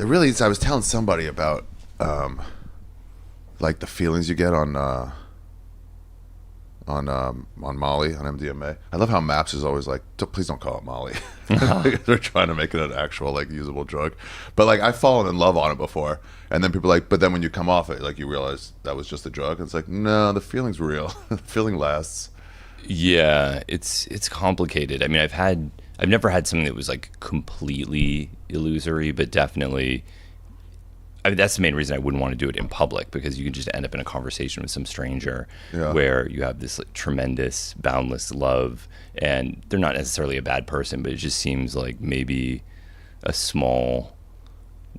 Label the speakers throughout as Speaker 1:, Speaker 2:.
Speaker 1: It really is. I was telling somebody about like the feelings you get on Molly, on MDMA. I love how Maps is always like, please don't call it Molly. They're trying to make it an actual like usable drug. But like I've fallen in love on it before, and then people are like, but then when you come off it, like you realize that was just a drug. And it's like, no, the feeling's real. The feeling lasts.
Speaker 2: Yeah, it's complicated. I mean, I've never had something that was like completely illusory, but definitely, I mean, that's the main reason I wouldn't want to do it in public, because you can just end up in a conversation with some stranger where you have this like, tremendous, boundless love, and they're not necessarily a bad person, but it just seems like maybe a small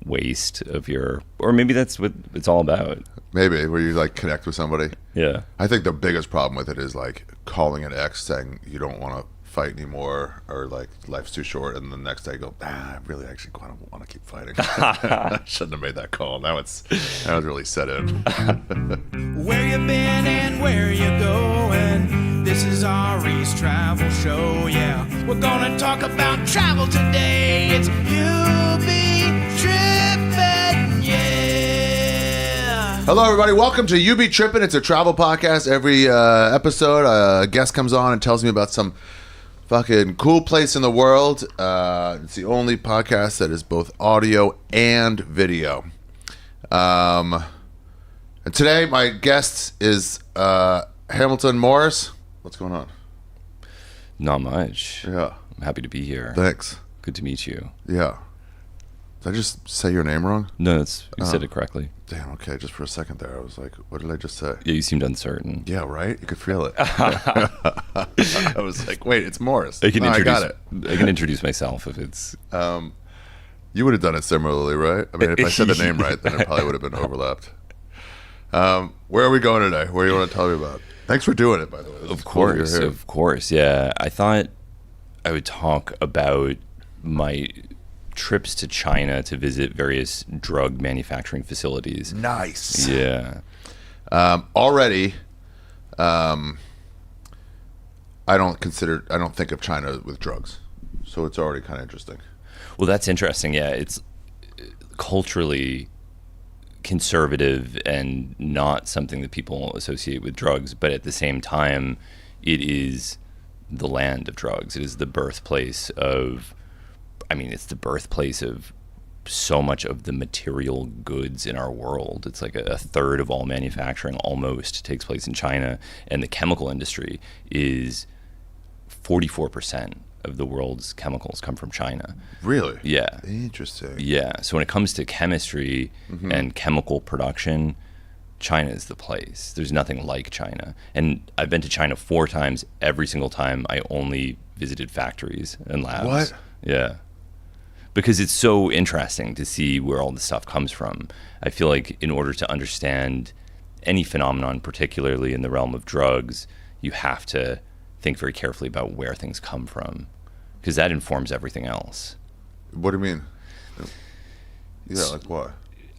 Speaker 2: waste of your, or maybe that's what it's all about.
Speaker 1: Maybe, where you like connect with somebody.
Speaker 2: Yeah.
Speaker 1: I think the biggest problem with it is like calling an ex saying you don't want to fight anymore, or like life's too short, and the next day go, I really actually want to keep fighting. I shouldn't have made that call. Now it's really set in.
Speaker 3: Where you been and where you going? This is Ari's travel show, yeah. We're gonna talk about travel today. It's You Be Trippin, yeah.
Speaker 1: Hello, everybody. Welcome to You Be Trippin. It's a travel podcast. Every episode, a guest comes on and tells me about some fucking cool place in the world. It's the only podcast that is both audio and video. And today, my guest is Hamilton Morris. What's going on?
Speaker 2: Not much.
Speaker 1: Yeah.
Speaker 2: I'm happy to be here.
Speaker 1: Thanks.
Speaker 2: Good to meet you.
Speaker 1: Yeah. Did I just say your name wrong?
Speaker 2: No, you said it correctly.
Speaker 1: Damn, okay. Just for a second there, I was like, what did I just say?
Speaker 2: Yeah, you seemed uncertain.
Speaker 1: Yeah, right? You could feel it. I was like, wait, it's Morris.
Speaker 2: I got it. I can introduce myself if it's...
Speaker 1: You would have done it similarly, right? I mean, if I said the name right, then it probably would have been overlapped. Where are we going today? Where do you want to tell me about? Thanks for doing it, by the way.
Speaker 2: Of course. Yeah. I thought I would talk about my trips to China to visit various drug manufacturing facilities.
Speaker 1: Nice.
Speaker 2: Yeah.
Speaker 1: Already, I don't think of China with drugs, so it's already kind of interesting.
Speaker 2: Well, that's interesting. Yeah, it's culturally conservative and not something that people associate with drugs, but at the same time, it is the land of drugs. It is the birthplace of, it's the birthplace of so much of the material goods in our world. It's like a third of all manufacturing almost takes place in China, and the chemical industry is 44% of the world's chemicals come from China.
Speaker 1: Really?
Speaker 2: Yeah.
Speaker 1: Interesting.
Speaker 2: Yeah. So when it comes to chemistry and chemical production, China is the place. There's nothing like China. And I've been to China 4 times. Every single time I only visited factories and labs.
Speaker 1: What?
Speaker 2: Yeah. Because it's so interesting to see where all the stuff comes from. I feel like in order to understand any phenomenon, particularly in the realm of drugs, you have to think very carefully about where things come from, because that informs everything else.
Speaker 1: What do you mean? Yeah, like what?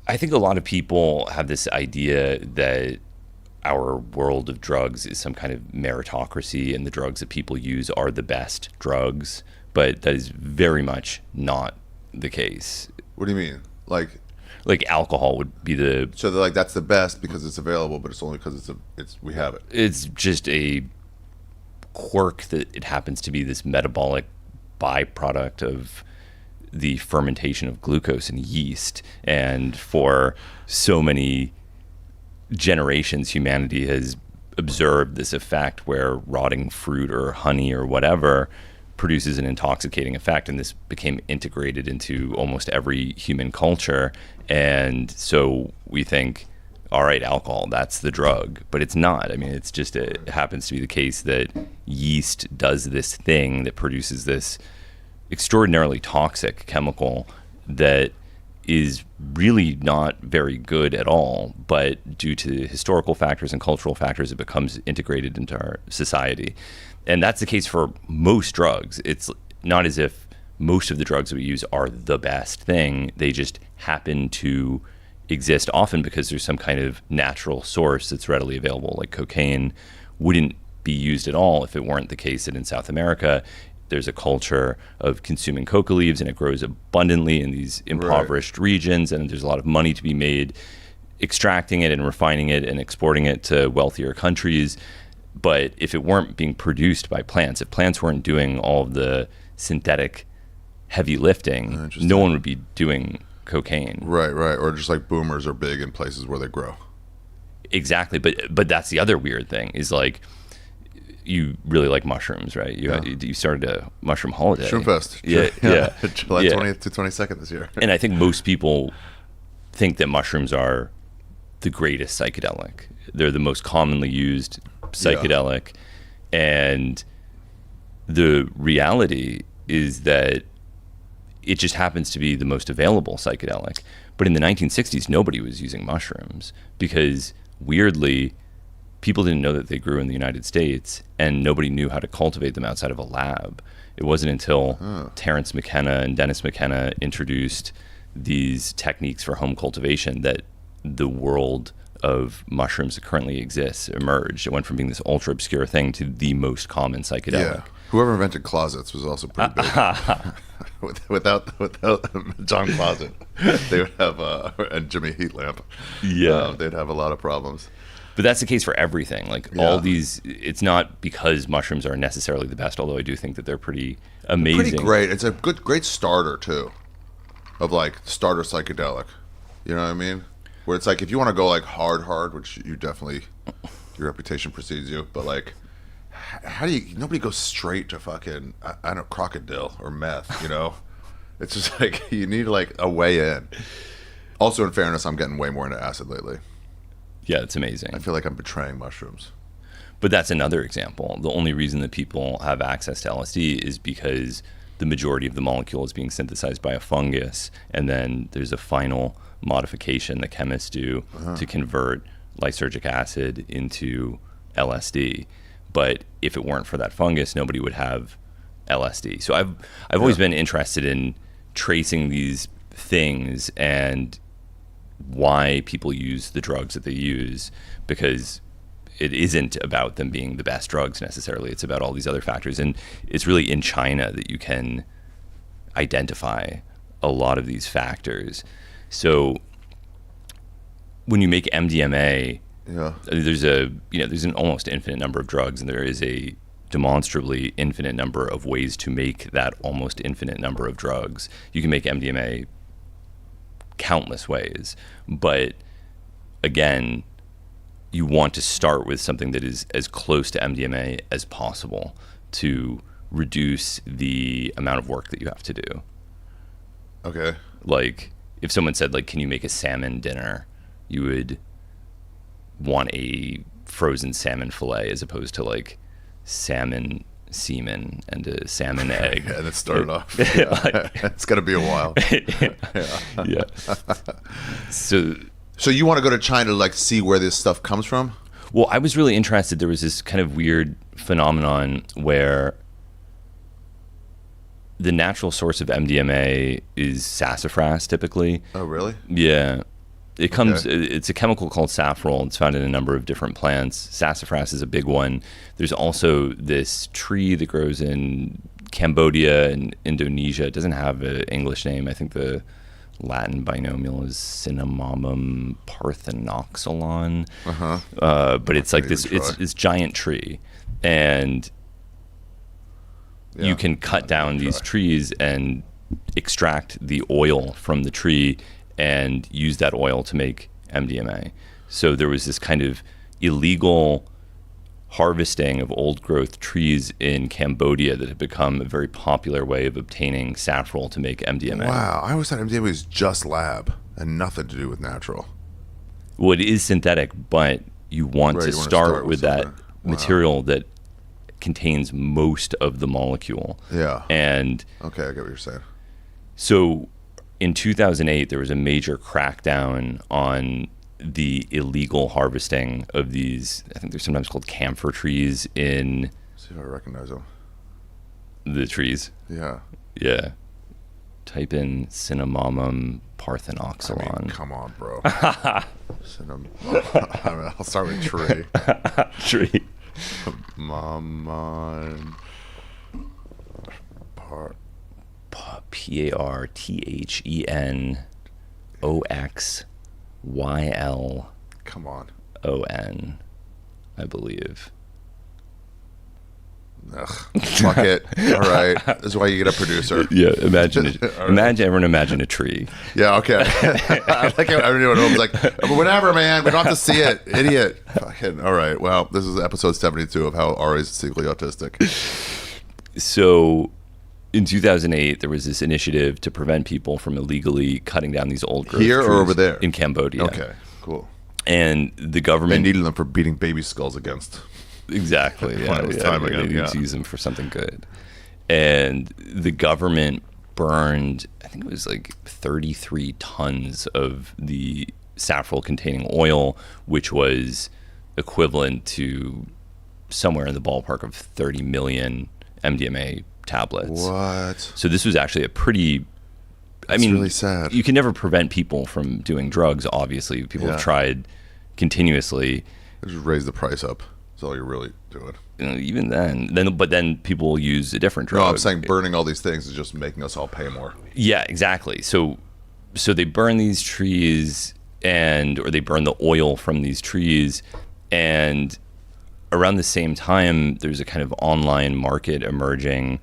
Speaker 2: I think a lot of people have this idea that our world of drugs is some kind of meritocracy, and the drugs that people use are the best drugs, but that is very much not the case.
Speaker 1: What do you mean? Like
Speaker 2: alcohol would be the...
Speaker 1: So they're like, that's the best because it's available, but it's only because we have it.
Speaker 2: It's just a quirk that it happens to be this metabolic byproduct of the fermentation of glucose and yeast, and for so many generations humanity has observed this effect where rotting fruit or honey or whatever produces an intoxicating effect, and this became integrated into almost every human culture. And so we think, all right, alcohol, that's the drug, but it's not. It's just, it happens to be the case that yeast does this thing that produces this extraordinarily toxic chemical that is really not very good at all, but due to historical factors and cultural factors, it becomes integrated into our society. And that's the case for most drugs. It's not as if most of the drugs that we use are the best thing. They just happen to exist often because there's some kind of natural source that's readily available. Like cocaine wouldn't be used at all if it weren't the case that in South America there's a culture of consuming coca leaves, and it grows abundantly in these impoverished regions, and there's a lot of money to be made extracting it and refining it and exporting it to wealthier countries. But if it weren't being produced by plants, if plants weren't doing all of the synthetic heavy lifting, no one would be doing cocaine.
Speaker 1: Right. Or just like boomers are big in places where they grow.
Speaker 2: Exactly. But that's the other weird thing is like, you really like mushrooms, right? You started a mushroom holiday.
Speaker 1: Shroom Fest.
Speaker 2: Yeah.
Speaker 1: July 20th to 22nd this year.
Speaker 2: And I think most people think that mushrooms are the greatest psychedelic. They're the most commonly used psychedelic. And the reality is that it just happens to be the most available psychedelic. But in the 1960s, nobody was using mushrooms because, weirdly, people didn't know that they grew in the United States, and nobody knew how to cultivate them outside of a lab. It wasn't until Terence McKenna and Dennis McKenna introduced these techniques for home cultivation that the world of mushrooms that currently exists emerged. It went from being this ultra obscure thing to the most common psychedelic.
Speaker 1: Yeah. Whoever invented closets was also pretty big. without John Closet, they would have and Jimmy Heat Lamp.
Speaker 2: Yeah,
Speaker 1: they'd have a lot of problems.
Speaker 2: But that's the case for everything. Like all these, it's not because mushrooms are necessarily the best, although I do think that they're pretty amazing.
Speaker 1: Pretty great. It's a great starter too, of like starter psychedelic. You know what I mean? Where it's like if you want to go like hard, which you definitely, your reputation precedes you, but like, how do you? Nobody goes straight to fucking I don't know, crocodile or meth. You know, it's just like you need like a way in. Also, in fairness, I'm getting way more into acid lately.
Speaker 2: Yeah, it's amazing.
Speaker 1: I feel like I'm betraying mushrooms.
Speaker 2: But that's another example. The only reason that people have access to LSD is because the majority of the molecule is being synthesized by a fungus, and then there's a final modification that chemists do to convert lysergic acid into LSD. But if it weren't for that fungus, nobody would have LSD. So I've always been interested in tracing these things and why people use the drugs that they use, because it isn't about them being the best drugs necessarily. It's about all these other factors. And it's really in China that you can identify a lot of these factors. So when you make MDMA, there's an almost infinite number of drugs, and there is a demonstrably infinite number of ways to make that almost infinite number of drugs. You can make MDMA countless ways, but again, you want to start with something that is as close to MDMA as possible to reduce the amount of work that you have to do.
Speaker 1: Okay.
Speaker 2: Like if someone said like, can you make a salmon dinner, you would want a frozen salmon fillet as opposed to like salmon semen and a salmon egg.
Speaker 1: Yeah, and it started off. It's going to be a while.
Speaker 2: Yeah. So
Speaker 1: you want to go to China to like see where this stuff comes from?
Speaker 2: Well, I was really interested. There was this kind of weird phenomenon where the natural source of MDMA is sassafras typically.
Speaker 1: Oh, really?
Speaker 2: Yeah. It comes. Okay. It's a chemical called saffrol. It's found in a number of different plants. Sassafras is a big one. There's also this tree that grows in Cambodia and Indonesia. It doesn't have an English name. I think the Latin binomial is Cinnamomum parthenoxylon. But it's like this. It's this giant tree, and you can cut down these trees and extract the oil from the tree and use that oil to make MDMA. So there was this kind of illegal harvesting of old growth trees in Cambodia that had become a very popular way of obtaining saffrol to make MDMA.
Speaker 1: Wow, I always thought MDMA was just lab and nothing to do with natural.
Speaker 2: Well, it is synthetic, but you want to start with that material that contains most of the molecule.
Speaker 1: Yeah.
Speaker 2: And
Speaker 1: okay, I get what you're saying.
Speaker 2: So in 2008, there was a major crackdown on the illegal harvesting of these, I think they're sometimes called camphor trees in...
Speaker 1: Let's see if I recognize them.
Speaker 2: The trees?
Speaker 1: Yeah.
Speaker 2: Yeah. Type in Cinnamomum parthenoxylon.
Speaker 1: I mean, come on, bro. I'll start with tree.
Speaker 2: Tree.
Speaker 1: Mammon.
Speaker 2: Parthenoxylon,
Speaker 1: Come on.
Speaker 2: I believe.
Speaker 1: Ugh, fuck it. All right. This is why you get a producer.
Speaker 2: Yeah, imagine a tree.
Speaker 1: Yeah, okay. I like how everyone else is like, whatever, man. We don't have to see it. Idiot. Fucking, all right. Well, this is episode 72 of how Ari's secretly autistic.
Speaker 2: So in 2008, there was this initiative to prevent people from illegally cutting down these old growth
Speaker 1: Here or
Speaker 2: trees
Speaker 1: over there?
Speaker 2: in Cambodia.
Speaker 1: Okay, cool.
Speaker 2: And the
Speaker 1: They
Speaker 2: government
Speaker 1: needed them for beating baby skulls against.
Speaker 2: Exactly. Yeah,
Speaker 1: It was time
Speaker 2: they
Speaker 1: again,
Speaker 2: needed to use them for something good. And the government burned, I think it was like 33 tons of the saffron-containing oil, which was equivalent to somewhere in the ballpark of 30 million MDMA tablets.
Speaker 1: What?
Speaker 2: So this was actually a pretty...
Speaker 1: It's really sad.
Speaker 2: You can never prevent people from doing drugs, obviously. People have tried continuously.
Speaker 1: They just raise the price up. That's all you're really doing.
Speaker 2: You know, even then people will use a different drug.
Speaker 1: No, I'm saying burning all these things is just making us all pay more.
Speaker 2: Yeah, exactly. So they burn these trees or they burn the oil from these trees, and around the same time there's a kind of online market emerging,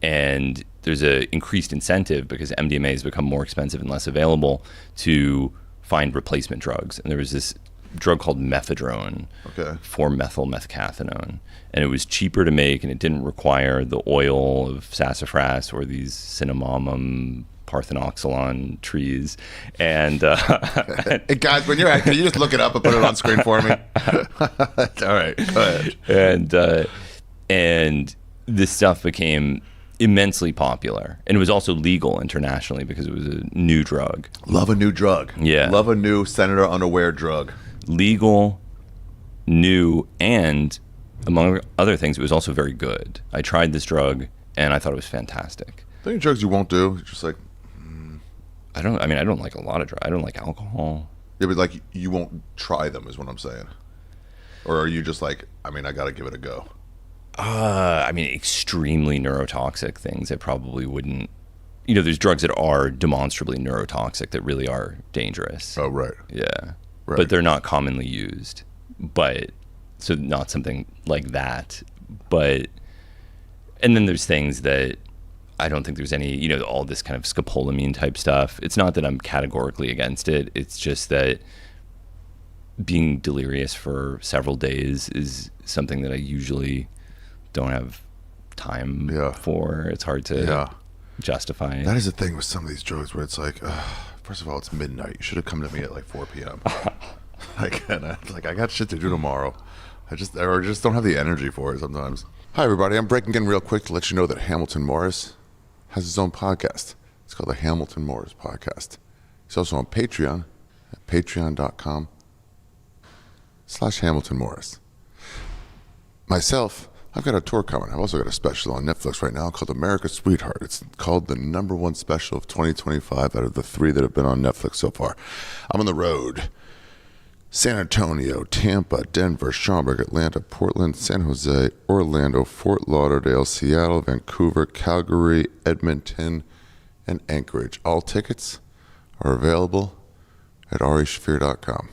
Speaker 2: and there's a increased incentive because MDMA has become more expensive and less available to find replacement drugs. And there was this drug called methadone, 4-methylmethcathinone, and it was cheaper to make, and it didn't require the oil of sassafras or these cinnamomum parthenoxylon trees. And
Speaker 1: hey guys, when you're at, can you just look it up and put it on screen for me? All right, go ahead.
Speaker 2: And this stuff became immensely popular, and it was also legal internationally because it was a new drug.
Speaker 1: Love a new drug.
Speaker 2: Yeah,
Speaker 1: love a new Senator Unaware drug.
Speaker 2: Legal, new, and among other things, it was also very good. I tried this drug and I thought it was fantastic.
Speaker 1: Are there any drugs you won't do? You're just like,
Speaker 2: I don't like a lot of drugs. I don't like alcohol.
Speaker 1: Yeah, but like you won't try them is what I'm saying. Or are you just like, I got to give it a go?
Speaker 2: Extremely neurotoxic things I probably wouldn't. There's drugs that are demonstrably neurotoxic that really are dangerous.
Speaker 1: Oh, right.
Speaker 2: Yeah.
Speaker 1: Right.
Speaker 2: But they're not commonly used. So not something like that. And then there's things that I don't think there's any, all this kind of scopolamine type stuff. It's not that I'm categorically against it. It's just that being delirious for several days is something that I usually don't have time for. It's hard to justify.
Speaker 1: That is the thing with some of these drugs where it's like, first of all, it's midnight. You should have come to me at like 4 p.m. I got shit to do tomorrow. I just don't have the energy for it sometimes. Hi, everybody. I'm breaking in real quick to let you know that Hamilton Morris has his own podcast. It's called the Hamilton Morris Podcast. He's also on Patreon at patreon.com/Hamilton Morris. Myself, I've got a tour coming. I've also got a special on Netflix right now called America's Sweetheart. It's called the #1 special of 2025 out of the 3 that have been on Netflix so far. I'm on the road. San Antonio, Tampa, Denver, Schaumburg, Atlanta, Portland, San Jose, Orlando, Fort Lauderdale, Seattle, Vancouver, Calgary, Edmonton, and Anchorage. All tickets are available at arishaffir.com.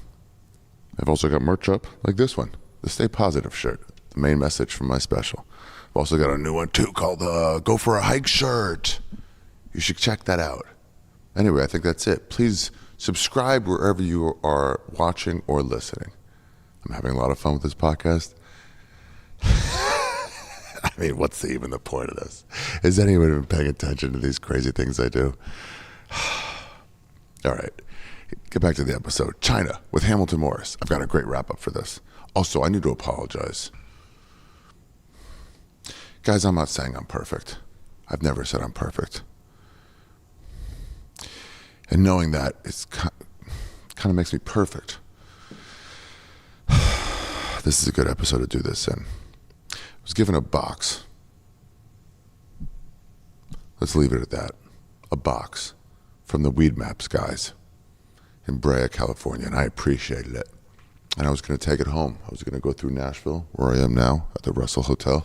Speaker 1: I've also got merch up like this one, the Stay Positive shirt. The main message from my special. I've also got a new one too called the Go for a Hike shirt. You should check that out. Anyway, I think that's it. Please subscribe wherever you are watching or listening. I'm having a lot of fun with this podcast. What's even the point of this? Is anyone even paying attention to these crazy things I do? All right, get back to the episode. China with Hamilton Morris. I've got a great wrap up for this. Also, I need to apologize. Guys, I'm not saying I'm perfect. I've never said I'm perfect. And knowing that, it's kind of makes me perfect. This is a good episode to do this in. I was given a box. Let's leave it at that. A box from the Weed Maps guys in Brea, California, and I appreciated it. And I was going to take it home. I was going to go through Nashville, where I am now, at the Russell Hotel.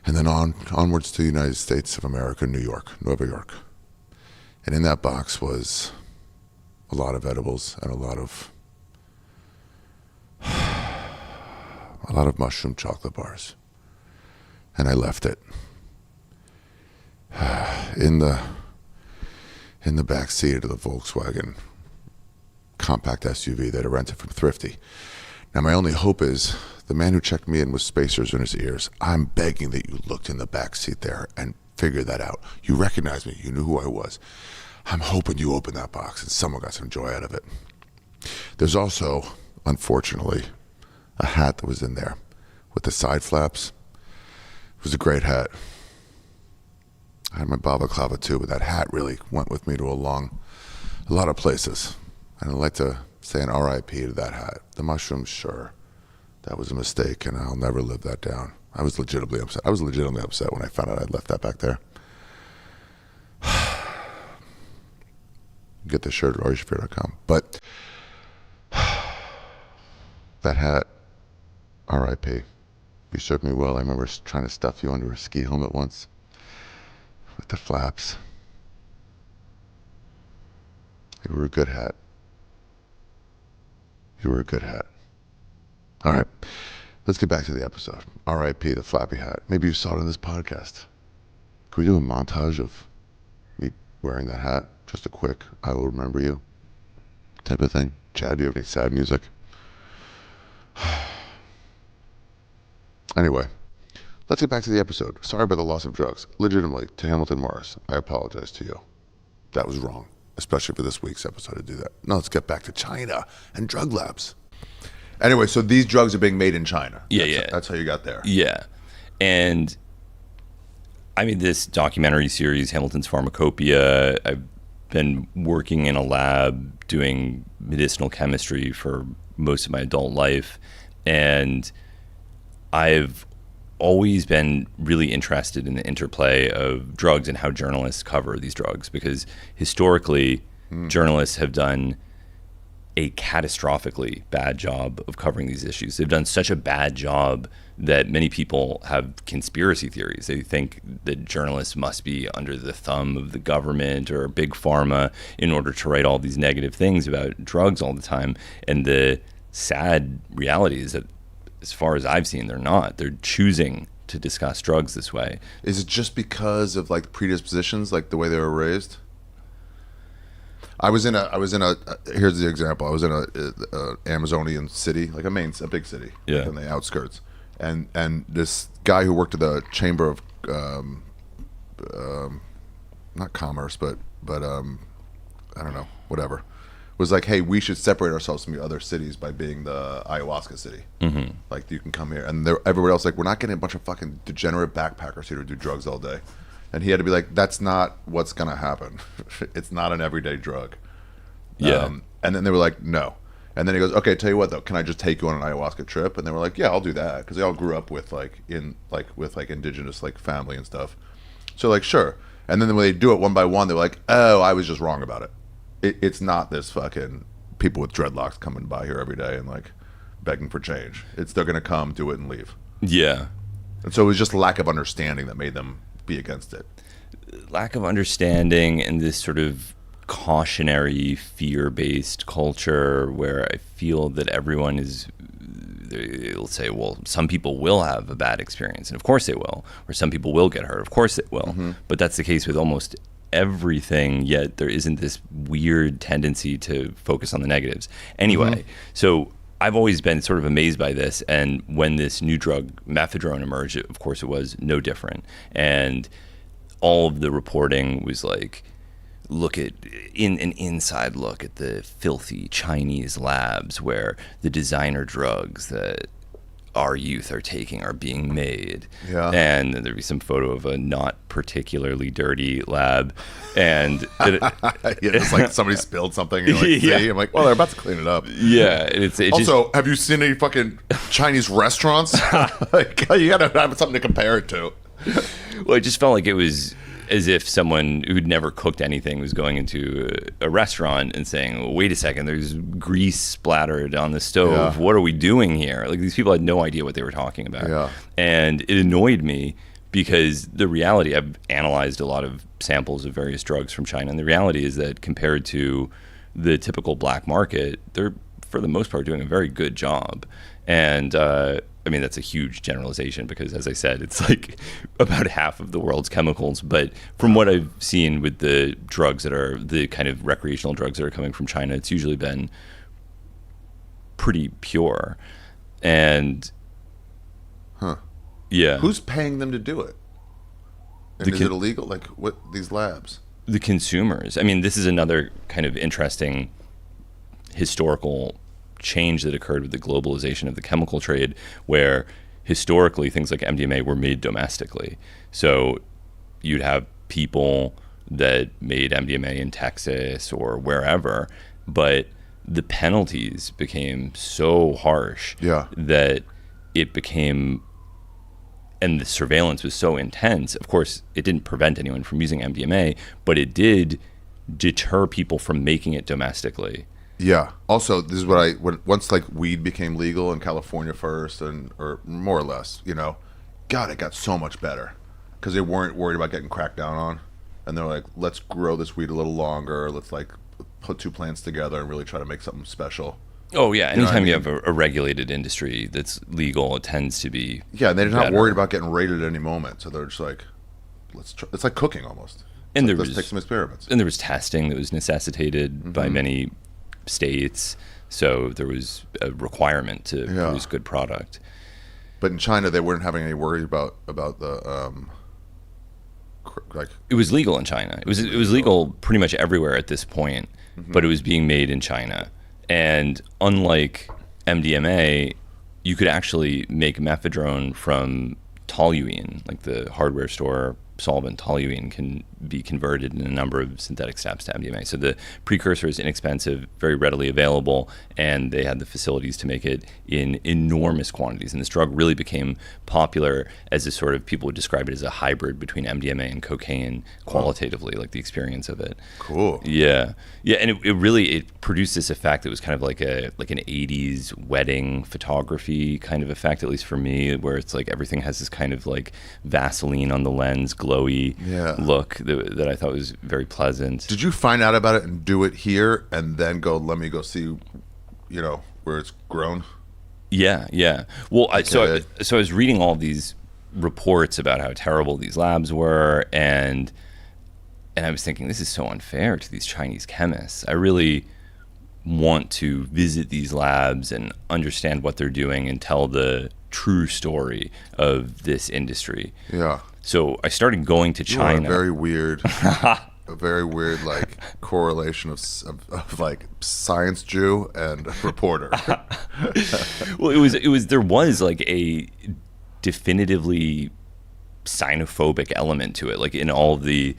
Speaker 1: And then onwards to the United States of America, New York, Nueva York. And in that box was a lot of edibles and a lot of mushroom chocolate bars. And I left it in the back seat of the Volkswagen compact SUV that I rented from Thrifty. Now, my only hope is the man who checked me in with spacers in his ears. I'm begging that you looked in the back seat there and figured that out. You recognized me. You knew who I was. I'm hoping you opened that box and someone got some joy out of it. There's also, unfortunately, a hat that was in there with the side flaps. It was a great hat. I had my balaclava too, but that hat really went with me to a lot of places. And I'd like to say an RIP to that hat. The mushrooms, sure, that was a mistake, and I'll never live that down. I was legitimately upset. When I found out I'd left that back there. Get the shirt at arishaffir.com. But that hat, RIP. You served me well. I remember trying to stuff you under a ski helmet once with the flaps. You were a good hat. All right, let's get back to the episode. R.I.P. the flappy hat. Maybe you saw it in this podcast. Can we do a montage of me wearing that hat? Just a quick, I will remember you type of thing. Chad, do you have any sad music? Anyway, let's get back to the episode. Sorry about the loss of drugs. Legitimately, to Hamilton Morris, I apologize to you. That was wrong, especially for this week's episode to do that. Now let's get back to China and drug labs. Anyway, so these drugs are being made in China. That's how you got there.
Speaker 2: Yeah. And I mean, this documentary series, Hamilton's Pharmacopeia, I've been working in a lab doing medicinal chemistry for most of my adult life. And I've always been really interested in the interplay of drugs and how journalists cover these drugs, because historically, journalists have done a catastrophically bad job of covering these issues. They've done such a bad job that many people have conspiracy theories. They think that journalists must be under the thumb of the government or big pharma in order to write all these negative things about drugs all the time. And the sad reality is that, as far as I've seen, they're not. They're choosing to discuss drugs this way.
Speaker 1: Is it just because of like predispositions, like the way they were raised? I was in a here's the example. I was in a Amazonian city, like a big city,
Speaker 2: yeah,
Speaker 1: in the outskirts, and this guy who worked at the chamber of not commerce, but I don't know, whatever, was like, hey, we should separate ourselves from the other cities by being the ayahuasca city. Mm-hmm. Like, you can come here, and everybody else like, we're not getting a bunch of fucking degenerate backpackers here to do drugs all day. And he had to be like, that's not what's going to happen. It's not an everyday drug.
Speaker 2: Yeah.
Speaker 1: And then they were like, no. And then he goes, okay, tell you what, though, can I just take you on an ayahuasca trip? And they were like, yeah, I'll do that. Because they all grew up with indigenous like family and stuff. So like, sure. And then when they do it one by one, they're like, oh, I was just wrong about it. It's not this fucking people with dreadlocks coming by here every day and like begging for change. They're going to come, do it, and leave.
Speaker 2: Yeah.
Speaker 1: And so it was just lack of understanding that made them be against it.
Speaker 2: Lack of understanding and this sort of cautionary, fear-based culture where I feel that everyone they'll say, well, some people will have a bad experience, and of course they will, or some people will get hurt, of course it will. Mm-hmm. But that's the case with almost everything, yet there isn't this weird tendency to focus on the negatives. Anyway, so I've always been sort of amazed by this, and when this new drug, methadone, emerged, of course it was no different. And all of the reporting was like, look at an inside look at the filthy Chinese labs where the designer drugs that our youth are taking are being made. Yeah. And there'd be some photo of a not particularly dirty lab, and
Speaker 1: it's like somebody spilled something. And like, yeah. I'm like, well, they're about to clean it up.
Speaker 2: Yeah.
Speaker 1: Also, have you seen any fucking Chinese restaurants? Like, you gotta have something to compare it to.
Speaker 2: Well, it just felt like it was as if someone who'd never cooked anything was going into a restaurant and saying, well, wait a second, there's grease splattered on the stove. Yeah. What are we doing here? Like, these people had no idea what they were talking about. Yeah. And it annoyed me Because the reality, I've analyzed a lot of samples of various drugs from China, and the reality is that compared to the typical black market, they're, for the most part, doing a very good job. And I mean, that's a huge generalization because, as I said, it's like about half of the world's chemicals. But from what I've seen with the drugs that are the kind of recreational drugs that are coming from China, it's usually been pretty pure. And yeah,
Speaker 1: who's paying them to do it? And is it illegal? Like, what, these labs?
Speaker 2: The consumers. I mean, this is another kind of interesting historical change that occurred with the globalization of the chemical trade, where historically things like MDMA were made domestically. So you'd have people that made MDMA in Texas or wherever, but the penalties became so harsh that it became, and the surveillance was so intense. Of course, it didn't prevent anyone from using MDMA, but it did deter people from making it domestically.
Speaker 1: Yeah. Also, this is what once like weed became legal in California first, or more or less, you know, God, it got so much better because they weren't worried about getting cracked down on, and they're like, let's grow this weed a little longer. Let's like put two plants together and really try to make something special.
Speaker 2: Oh yeah, anytime you have a regulated industry that's legal, it tends to be
Speaker 1: and they're not worried about getting raided at any moment, so they're just like, let's try. It's like cooking almost.
Speaker 2: And
Speaker 1: let's take some experiments.
Speaker 2: And there was testing that was necessitated by many states, so there was a requirement to produce good product.
Speaker 1: But in China, they weren't having any worry about the like.
Speaker 2: It was legal in China. It was legal pretty much everywhere at this point, but it was being made in China. And unlike MDMA, you could actually make mephedrone from toluene, like the hardware store solvent toluene can be converted in a number of synthetic steps to MDMA. So the precursor is inexpensive, very readily available, and they had the facilities to make it in enormous quantities. And this drug really became popular as a sort of, people would describe it as a hybrid between MDMA and cocaine qualitatively, like the experience of it.
Speaker 1: Cool.
Speaker 2: Yeah. Yeah, and it really produced this effect that was kind of like an 80s wedding photography kind of effect, at least for me, where it's like everything has this kind of like Vaseline on the lens, glowy look that I thought was very pleasant.
Speaker 1: Did you find out about it and do it here and then go, let me go see, you know, where it's grown?
Speaker 2: Yeah. Well, so I was reading all these reports about how terrible these labs were, and I was thinking, this is so unfair to these Chinese chemists. I really want to visit these labs and understand what they're doing and tell the true story of this industry.
Speaker 1: Yeah.
Speaker 2: So I started going to China.
Speaker 1: A very weird like correlation of like science Jew and reporter.
Speaker 2: Well, it was there was like a definitively xenophobic element to it, like in all of the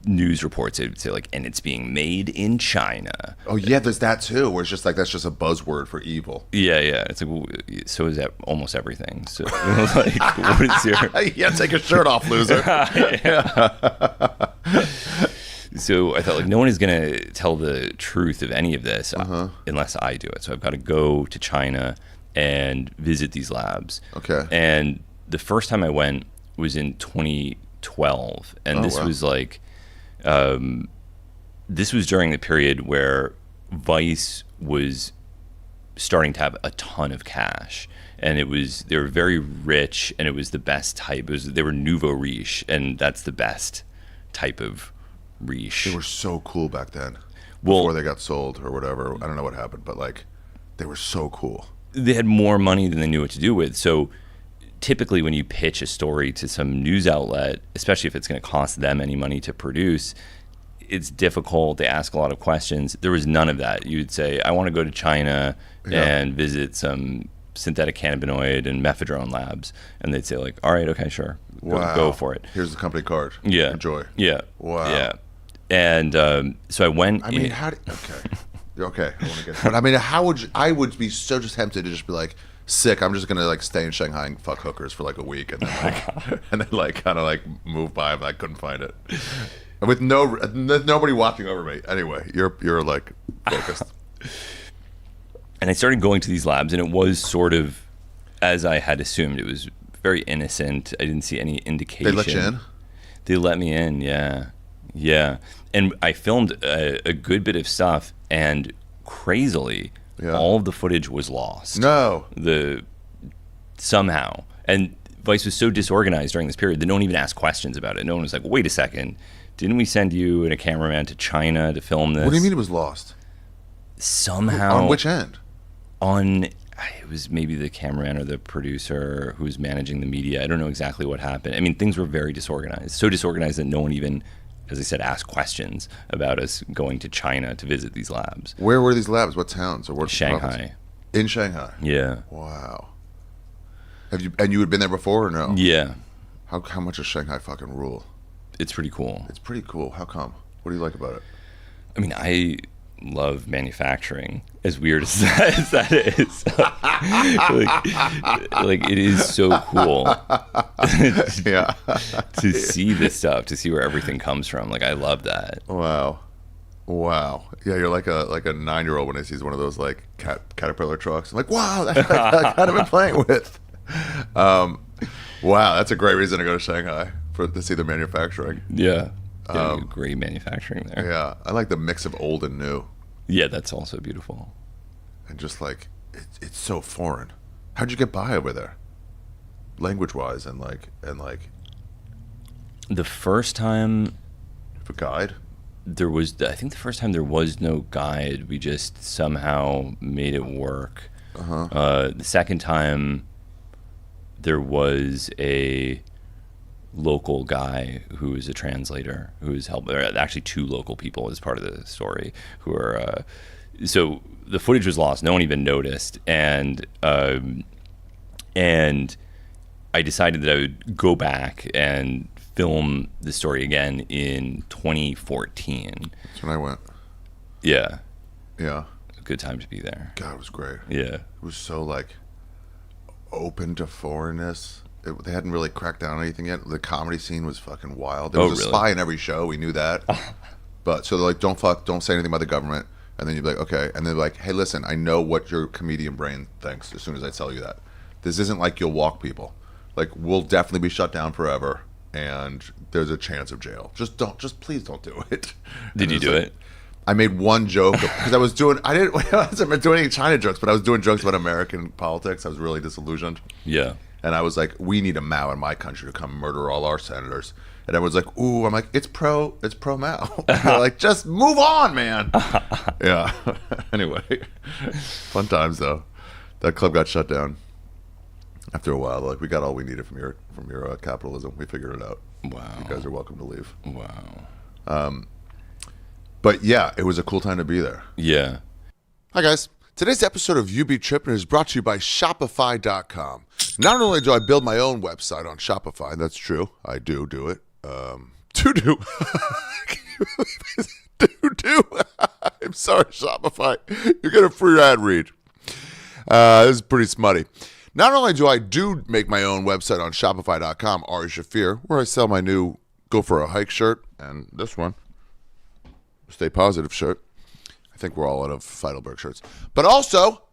Speaker 2: news reports it would say like, and it's being made in China.
Speaker 1: Oh yeah, there's that too, where it's just like, that's just a buzzword for evil.
Speaker 2: Yeah, it's like, well, so is that almost everything. So like, what is your
Speaker 1: take your shirt off, loser.
Speaker 2: So I thought, like, no one is gonna tell the truth of any of this unless I do it. So I've got to go to China and visit these labs.
Speaker 1: Okay.
Speaker 2: And the first time I went was in 2012, and this was like, this was during the period where Vice was starting to have a ton of cash, and they were very rich, and it was the best type. They were nouveau riche, and that's the best type of riche.
Speaker 1: They were so cool back then. Before they got sold or whatever. I don't know what happened, but like, they were so cool.
Speaker 2: They had more money than they knew what to do with. So typically when you pitch a story to some news outlet, especially if it's going to cost them any money to produce, it's difficult. They ask a lot of questions. There was none of that. You'd say, I want to go to China and visit some synthetic cannabinoid and mephedrone labs. And they'd say like, all right, okay, sure. Go for it.
Speaker 1: Here's the company card.
Speaker 2: Yeah.
Speaker 1: Enjoy.
Speaker 2: Yeah.
Speaker 1: Wow.
Speaker 2: Yeah. And so I went.
Speaker 1: I mean, okay. I want to get. But I mean, I would be so just tempted to just be like, sick. I'm just gonna like stay in Shanghai and fuck hookers for like a week, and then like kind of like move by, but I couldn't find it. And with nobody watching over me. Anyway, you're like focused.
Speaker 2: And I started going to these labs, and it was sort of as I had assumed. It was very innocent. I didn't see any indication.
Speaker 1: They let you in?
Speaker 2: They let me in, yeah. And I filmed a good bit of stuff, and crazily, all of the footage was lost.
Speaker 1: No.
Speaker 2: Somehow. And Vice was so disorganized during this period that no one even asked questions about it. No one was like, wait a second, didn't we send you and a cameraman to China to film this?
Speaker 1: What do you mean it was lost?
Speaker 2: Somehow.
Speaker 1: On which end?
Speaker 2: It was maybe the cameraman or the producer who was managing the media. I don't know exactly what happened. I mean, things were very disorganized. So disorganized that no one even, as I said, asked questions about us going to China to visit these labs.
Speaker 1: Where were these labs? What towns? Or what
Speaker 2: Shanghai.
Speaker 1: province? In Shanghai?
Speaker 2: Yeah.
Speaker 1: Wow. And you had been there before or no?
Speaker 2: Yeah.
Speaker 1: How much does Shanghai fucking rule?
Speaker 2: It's pretty cool.
Speaker 1: It's pretty cool. How come? What do you like about it?
Speaker 2: I mean, I love manufacturing, as weird as that is. like it is so cool to see this stuff, to see where everything comes from. Like, I love that.
Speaker 1: Wow. Yeah, you're like a 9-year-old when he sees one of those like Caterpillar trucks. I'm like, wow, that's like I kind of been playing with. Wow, that's a great reason to go to Shanghai to see the manufacturing.
Speaker 2: Yeah. Great manufacturing there.
Speaker 1: Yeah, I like the mix of old and new.
Speaker 2: Yeah, that's also beautiful.
Speaker 1: And just like it's so foreign. How'd you get by over there, language-wise, and like
Speaker 2: the first time
Speaker 1: a guide?
Speaker 2: I think the first time there was no guide. We just somehow made it work. The second time there was a local guy who is a translator who is helping. Actually, 2 local people as part of the story who are. So the footage was lost. No one even noticed, and I decided that I would go back and film the story again in 2014.
Speaker 1: That's when I went.
Speaker 2: Yeah.
Speaker 1: Yeah.
Speaker 2: A good time to be there.
Speaker 1: God, it was great.
Speaker 2: Yeah.
Speaker 1: It was so like open to foreignness. They hadn't really cracked down on anything yet. The comedy scene was fucking wild. There was a spy in every show. We knew that. But so they're like, don't say anything about the government. And then you'd be like, okay. And they're like, hey, listen, I know what your comedian brain thinks as soon as I tell you that. This isn't like you'll walk people. Like, we'll definitely be shut down forever. And there's a chance of jail. Please don't do it.
Speaker 2: Did you do it?
Speaker 1: I made one joke because I wasn't doing any China jokes, but I was doing jokes about American politics. I was really disillusioned.
Speaker 2: Yeah.
Speaker 1: And I was like, we need a Mao in my country to come murder all our senators. And everyone's like, ooh, I'm like, it's pro Mao. They're like, just move on, man. Yeah. Anyway, fun times though. That club got shut down after a while. Like, we got all we needed from your capitalism. We figured it out.
Speaker 2: Wow.
Speaker 1: You guys are welcome to leave.
Speaker 2: Wow.
Speaker 1: But yeah, it was a cool time to be there.
Speaker 2: Yeah.
Speaker 1: Hi guys. Today's episode of You Be Trippin is brought to you by Shopify.com. Not only do I build my own website on Shopify, that's true. I do it. Do. I'm sorry, Shopify. You get a free ad read. This is pretty smutty. Not only do I make my own website on Shopify.com, Ari Shaffir, where I sell my new Go For A Hike shirt and this one, Stay Positive shirt. I think we're all out of Feidelberg shirts. But also,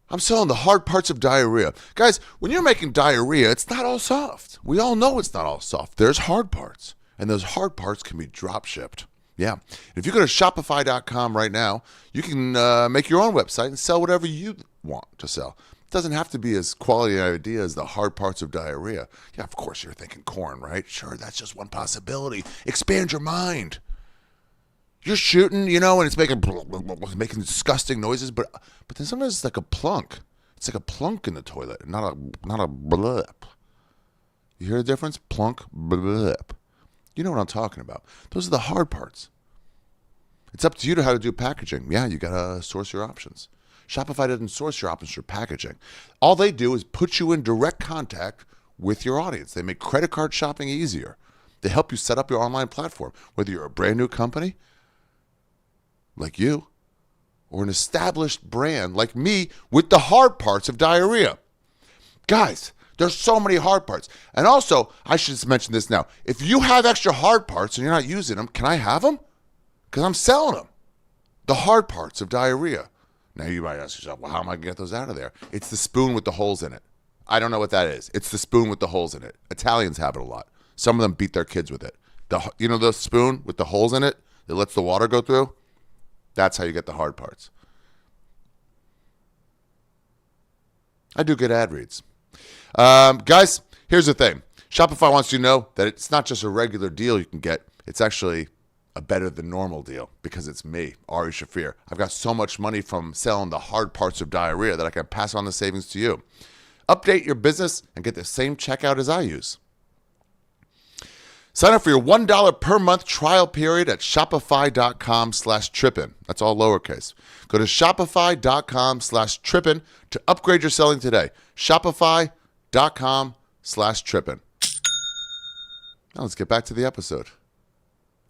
Speaker 1: I'm selling the hard parts of diarrhea. Guys, when you're making diarrhea, it's not all soft. We all know it's not all soft. There's hard parts. And those hard parts can be drop shipped. Yeah. And if you go to Shopify.com right now, you can make your own website and sell whatever you want to sell. It doesn't have to be as quality an idea as the hard parts of diarrhea. Yeah, of course you're thinking corn, right? Sure, that's just one possibility. Expand your mind. You're shooting, and it's making disgusting noises, but then sometimes it's like a plunk. It's like a plunk in the toilet, not a blip. You hear the difference? Plunk, blip. You know what I'm talking about. Those are the hard parts. It's up to you to how to do packaging. Yeah, you gotta source your options. Shopify doesn't source your options for packaging. All they do is put you in direct contact with your audience. They make credit card shopping easier. They help you set up your online platform, whether you're a brand new company like you, or an established brand like me with the hard parts of diarrhea. Guys, there's so many hard parts. And also, I should just mention this now. If you have extra hard parts and you're not using them, can I have them? Because I'm selling them. The hard parts of diarrhea. Now you might ask yourself, well, how am I going to get those out of there? It's the spoon with the holes in it. I don't know what that is. It's the spoon with the holes in it. Italians have it a lot. Some of them beat their kids with it. The spoon with the holes in it that lets the water go through? That's how you get the hard parts. I do good ad reads. Guys, here's the thing. Shopify wants you to know that it's not just a regular deal you can get. It's actually a better than normal deal because it's me, Ari Shaffir. I've got so much money from selling the hard parts of diarrhea that I can pass on the savings to you. Update your business and get the same checkout as I use. Sign up for your $1 per month trial period at shopify.com/trippin. That's all lowercase. Go to shopify.com/trippin to upgrade your selling today. Shopify.com/trippin. Now let's get back to the episode.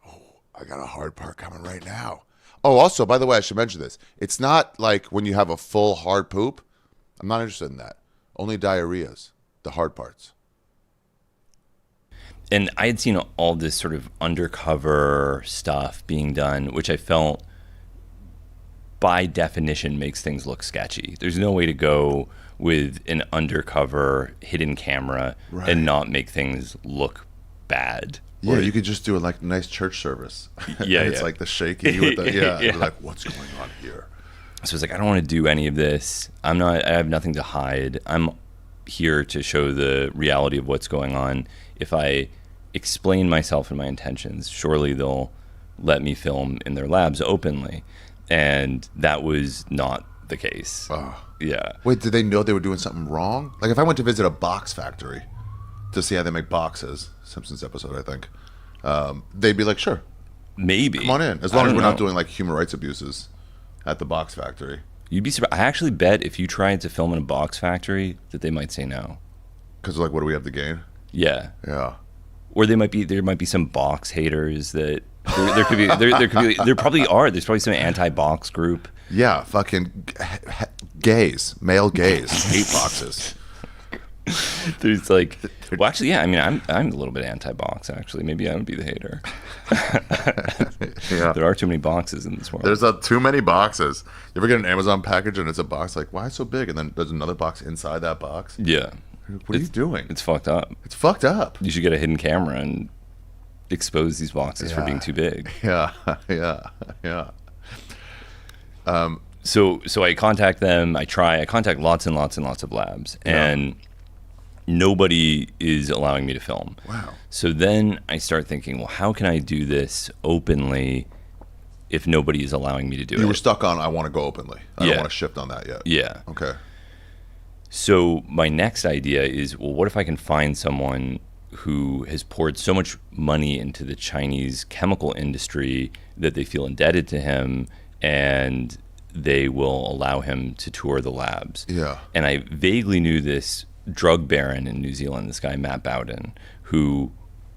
Speaker 1: Oh, I got a hard part coming right now. Oh, also, by the way, I should mention this. It's not like when you have a full hard poop. I'm not interested in that. Only diarrheas, the hard parts.
Speaker 2: And I had seen all this sort of undercover stuff being done, which I felt by definition makes things look sketchy. There's no way to go with an undercover hidden camera and not make things look bad.
Speaker 1: Yeah, you could just do a nice church service.
Speaker 2: Yeah,
Speaker 1: it's like the shaky with the
Speaker 2: Yeah.
Speaker 1: Like, what's going on here?
Speaker 2: So it's like, I don't want to do any of this. I have nothing to hide. I'm here to show the reality of what's going on. If I explain myself and my intentions, surely they'll let me film in their labs openly. And that was not the case.
Speaker 1: Oh.
Speaker 2: Yeah.
Speaker 1: Wait, did they know they were doing something wrong? Like if I went to visit a box factory to see how they make boxes, Simpsons episode, I think, they'd be like, sure.
Speaker 2: Maybe.
Speaker 1: Come on in. As long as we're not doing like human rights abuses at the box factory.
Speaker 2: You'd be surprised. I actually bet if you tried to film in a box factory that they might say no.
Speaker 1: Because like, what do we have to gain?
Speaker 2: Yeah.
Speaker 1: Yeah.
Speaker 2: Or there might be some box haters that there could be there probably are. There's probably some anti-box group.
Speaker 1: Yeah, fucking gays, male gays, hate boxes.
Speaker 2: There's like, well, actually, yeah. I mean, I'm a little bit anti-box. Actually, maybe I would be the hater.
Speaker 1: Yeah.
Speaker 2: There are too many boxes in this world.
Speaker 1: There's too many boxes. You ever get an Amazon package and it's a box like, why is it so big? And then there's another box inside that box.
Speaker 2: Yeah.
Speaker 1: What are you doing?
Speaker 2: It's fucked up.
Speaker 1: It's fucked up.
Speaker 2: You should get a hidden camera and expose these boxes for being too big.
Speaker 1: Yeah.
Speaker 2: So I contact them. I contact lots and lots and lots of labs, and nobody is allowing me to film.
Speaker 1: Wow.
Speaker 2: So then I start thinking, well, how can I do this openly if nobody is allowing me to do it?
Speaker 1: You were stuck on, I want to go openly. I don't want to shift on that yet.
Speaker 2: Yeah.
Speaker 1: Okay.
Speaker 2: So my next idea is, well, what if I can find someone who has poured so much money into the Chinese chemical industry that they feel indebted to him, and they will allow him to tour the labs.
Speaker 1: Yeah.
Speaker 2: And I vaguely knew this drug baron in New Zealand, this guy Matt Bowden, who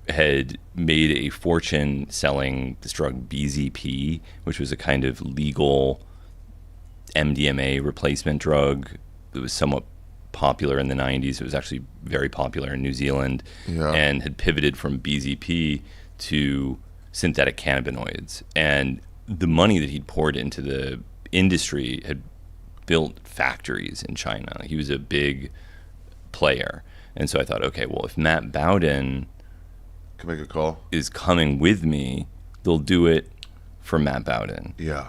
Speaker 2: had made a fortune selling this drug BZP, which was a kind of legal MDMA replacement drug that was somewhat popular in the 90s. It was actually very popular in New Zealand, and had pivoted from BZP to synthetic cannabinoids. And the money that he'd poured into the industry had built factories in China. He was a big player. And so I thought, okay, well, if Matt Bowden
Speaker 1: Can make a call.
Speaker 2: is coming with me, they'll do it for Matt Bowden.
Speaker 1: Yeah.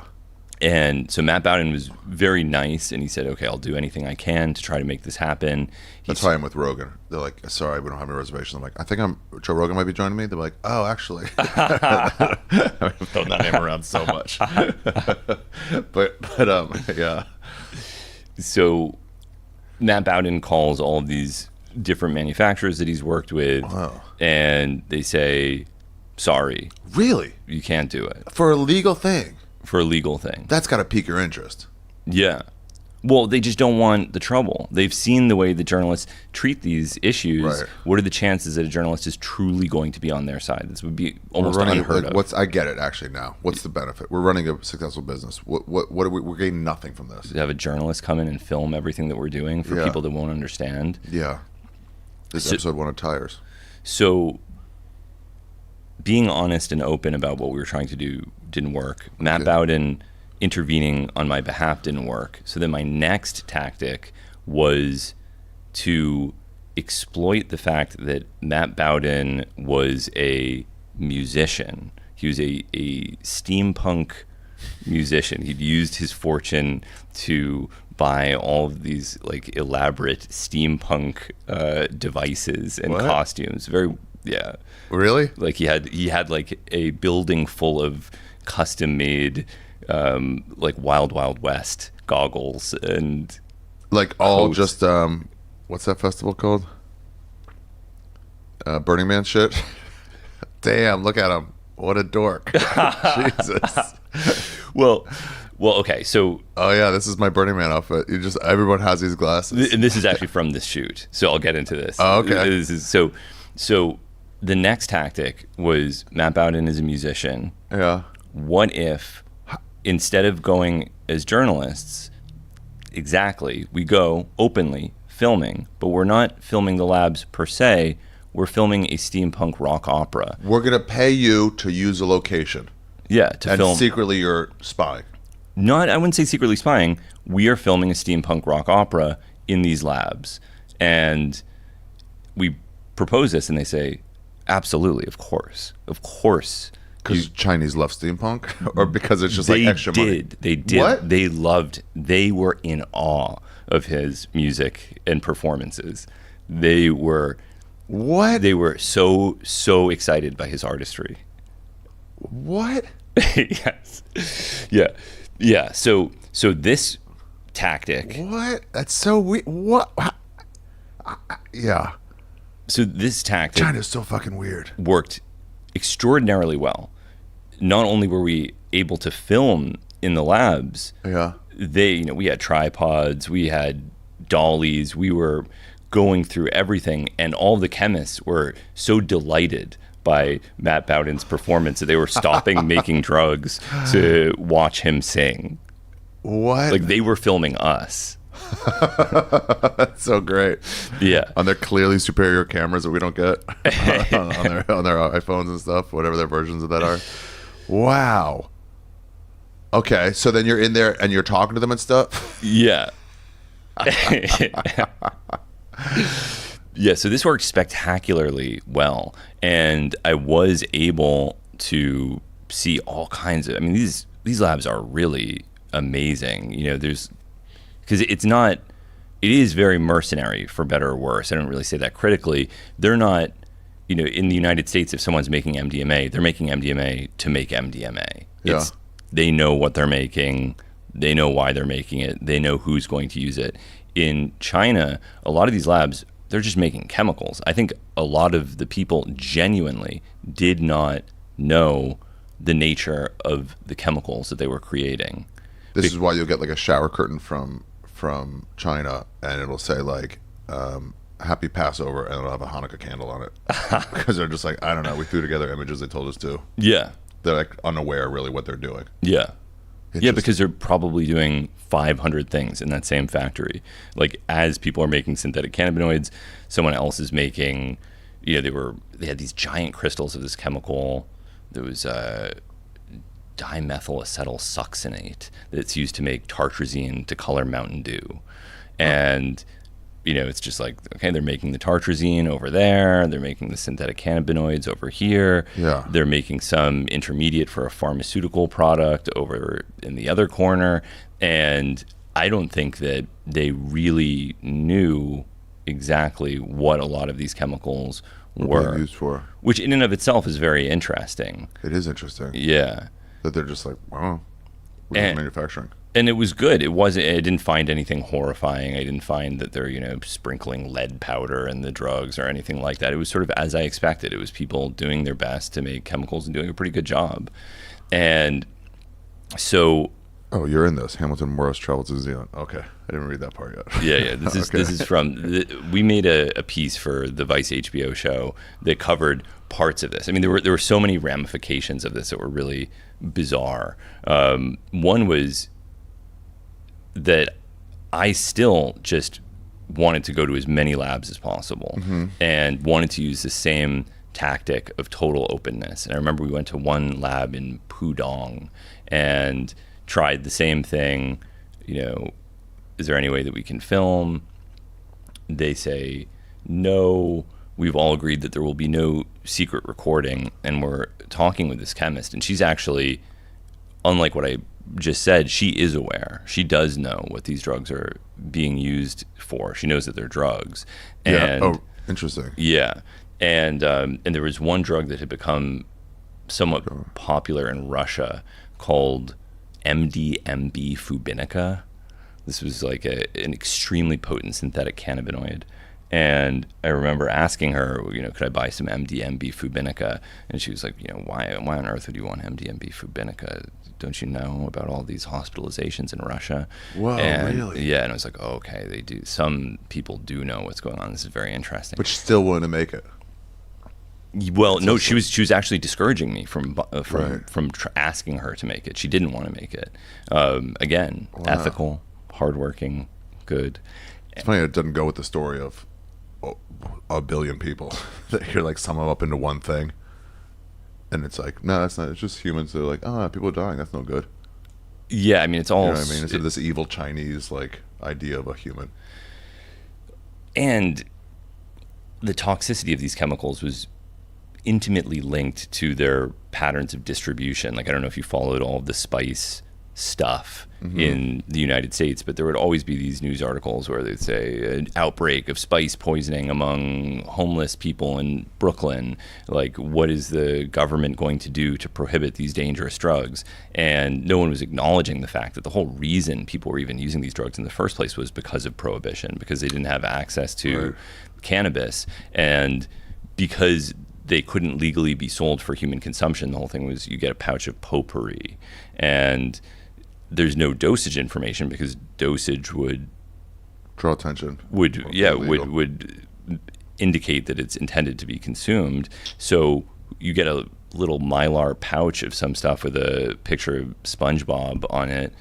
Speaker 2: And so Matt Bowden was very nice, and he said, okay, I'll do anything I can to try to make this happen.
Speaker 1: That's why I'm with Rogan. They're like, sorry, we don't have any reservations. I'm like, I think Joe Rogan might be joining me. They're like, oh, actually. I've thrown that name around so much. but yeah.
Speaker 2: So Matt Bowden calls all of these different manufacturers that he's worked with, and they say, sorry.
Speaker 1: Really?
Speaker 2: You can't do it.
Speaker 1: For a legal thing?
Speaker 2: For a legal thing.
Speaker 1: That's got to pique your interest.
Speaker 2: Yeah. Well, they just don't want the trouble. They've seen the way the journalists treat these issues.
Speaker 1: Right.
Speaker 2: What are the chances that a journalist is truly going to be on their side? This would be almost unheard of.
Speaker 1: I get it actually now. What's the benefit? We're running a successful business. What are we're getting nothing from this.
Speaker 2: To have a journalist come in and film everything that we're doing for people that won't understand.
Speaker 1: Yeah. This episode wanted tires.
Speaker 2: So being honest and open about what we were trying to do didn't work. Matt Bowden intervening on my behalf didn't work. So then my next tactic was to exploit the fact that Matt Bowden was a musician. He was a steampunk musician. He'd used his fortune to buy all of these like elaborate steampunk devices and costumes. Very, yeah.
Speaker 1: Really?
Speaker 2: Like he had like a building full of custom made like Wild West goggles and
Speaker 1: like all
Speaker 2: coats.
Speaker 1: just what's that festival called? Burning Man shit. Damn, look at him. What a dork. Jesus.
Speaker 2: Well, okay. So,
Speaker 1: oh yeah, this is my Burning Man outfit. Everyone has these glasses.
Speaker 2: And this is actually from this shoot. So I'll get into this.
Speaker 1: Oh, okay.
Speaker 2: This is, so the next tactic was Matt Bowden is a musician.
Speaker 1: Yeah.
Speaker 2: What if instead of going as journalists, exactly, we go openly filming, but we're not filming the labs per se. We're filming a steampunk rock opera.
Speaker 1: We're gonna pay you to use a location.
Speaker 2: Yeah, to film.
Speaker 1: And secretly you're spying.
Speaker 2: I wouldn't say secretly spying. We are filming a steampunk rock opera in these labs. And we propose this and they say, absolutely, of course. Of course.
Speaker 1: Because Chinese love steampunk? Or because it's just like extra money?
Speaker 2: They did.
Speaker 1: What?
Speaker 2: They were in awe of his music and performances. They were...
Speaker 1: What?
Speaker 2: They were so excited by his artistry.
Speaker 1: What?
Speaker 2: Yes. Yeah. So this tactic.
Speaker 1: What? That's so weird. What? Yeah.
Speaker 2: So this tactic
Speaker 1: China's so fucking weird.
Speaker 2: worked extraordinarily well. Not only were we able to film in the labs,
Speaker 1: Yeah.
Speaker 2: we had tripods, we had dollies, we were going through everything, and all the chemists were so delighted by Matt Bowden's performance that they were stopping making drugs to watch him sing.
Speaker 1: What?
Speaker 2: Like they were filming us.
Speaker 1: That's so great.
Speaker 2: Yeah.
Speaker 1: On their clearly superior cameras that we don't get on their iPhones and stuff, whatever their versions of that are. Wow. Okay, so then you're in there and you're talking to them and stuff?
Speaker 2: Yeah. Yeah, so this worked spectacularly well, and I was able to see all kinds of. I mean, these labs are really amazing. Because it is very mercenary, for better or worse. I don't really say that critically. They're not, in the United States, if someone's making MDMA, they're making MDMA to make MDMA.
Speaker 1: Yeah.
Speaker 2: They know what they're making. They know why they're making it. They know who's going to use it. In China, a lot of these labs, they're just making chemicals. I think a lot of the people genuinely did not know the nature of the chemicals that they were creating.
Speaker 1: This is why you'll get like a shower curtain from China and it'll say like Happy Passover and it'll have a Hanukkah candle on it. Because they're just like, I don't know, we threw together images they told us to.
Speaker 2: Yeah.
Speaker 1: They're like unaware really what they're doing.
Speaker 2: Yeah. Yeah, because they're probably doing 500 things in that same factory. Like as people are making synthetic cannabinoids, someone else is making, they had these giant crystals of this chemical. There was dimethylacetylsuccinate that's used to make tartrazine to color Mountain Dew. And it's just like, okay, they're making the tartrazine over there. They're making the synthetic cannabinoids over here.
Speaker 1: Yeah.
Speaker 2: They're making some intermediate for a pharmaceutical product over in the other corner. And I don't think that they really knew exactly what a lot of these chemicals were
Speaker 1: used for.
Speaker 2: Which in and of itself is very interesting.
Speaker 1: It is interesting.
Speaker 2: Yeah.
Speaker 1: That they're just like, wow, we're just manufacturing.
Speaker 2: And it was good. I didn't find anything horrifying. I didn't find that they're, sprinkling lead powder in the drugs or anything like that. It was sort of as I expected. It was people doing their best to make chemicals and doing a pretty good job. And so...
Speaker 1: Oh, you're in this. Hamilton Morris traveled to New Zealand. Okay. I didn't read that part yet.
Speaker 2: Yeah. This is from... we made a piece for the Vice HBO show that covered parts of this. I mean, there were so many ramifications of this that were really bizarre. One was... that I still just wanted to go to as many labs as possible and wanted to use the same tactic of total openness. And I remember we went to one lab in Pudong and tried the same thing. Is there any way that we can film? they say, no, we've all agreed that there will be no secret recording, and we're talking with this chemist, and she's actually, unlike what I just said, she is aware. She does know what these drugs are being used for. She knows that they're drugs. And,
Speaker 1: Oh, interesting.
Speaker 2: Yeah. And there was one drug that had become somewhat popular in Russia called MDMA fubinica. This was like an extremely potent synthetic cannabinoid. And I remember asking her, could I buy some MDMA fubinica? And she was like, why on earth would you want MDMA fubinica? Don't you know about all these hospitalizations in Russia?
Speaker 1: Whoa, really?
Speaker 2: Yeah, and I was like, oh, okay, they do. Some people do know what's going on. This is very interesting.
Speaker 1: But she still wanted to make it.
Speaker 2: Well, no, she was actually discouraging me from
Speaker 1: Right.
Speaker 2: asking her to make it. She didn't want to make it. Again, ethical, hardworking, good.
Speaker 1: It's funny it doesn't go with the story of a billion people that you're like sum them up into one thing, and it's like, no, that's not. It's just humans that are like, people are dying. That's no good.
Speaker 2: Yeah, I mean, it's all.
Speaker 1: You know what I mean? Instead of this evil Chinese like idea of a human.
Speaker 2: And the toxicity of these chemicals was intimately linked to their patterns of distribution. Like, I don't know if you followed all of the spice stuff in the United States, but there would always be these news articles where they'd say an outbreak of spice poisoning among homeless people in Brooklyn. Like, what is the government going to do to prohibit these dangerous drugs? And no one was acknowledging the fact that the whole reason people were even using these drugs in the first place was because of prohibition, because they didn't have access to cannabis. And because they couldn't legally be sold for human consumption, the whole thing was you get a pouch of potpourri. And there's no dosage information because dosage would
Speaker 1: Draw attention.
Speaker 2: would indicate that it's intended to be consumed. So you get a little Mylar pouch of some stuff with a picture of SpongeBob on it.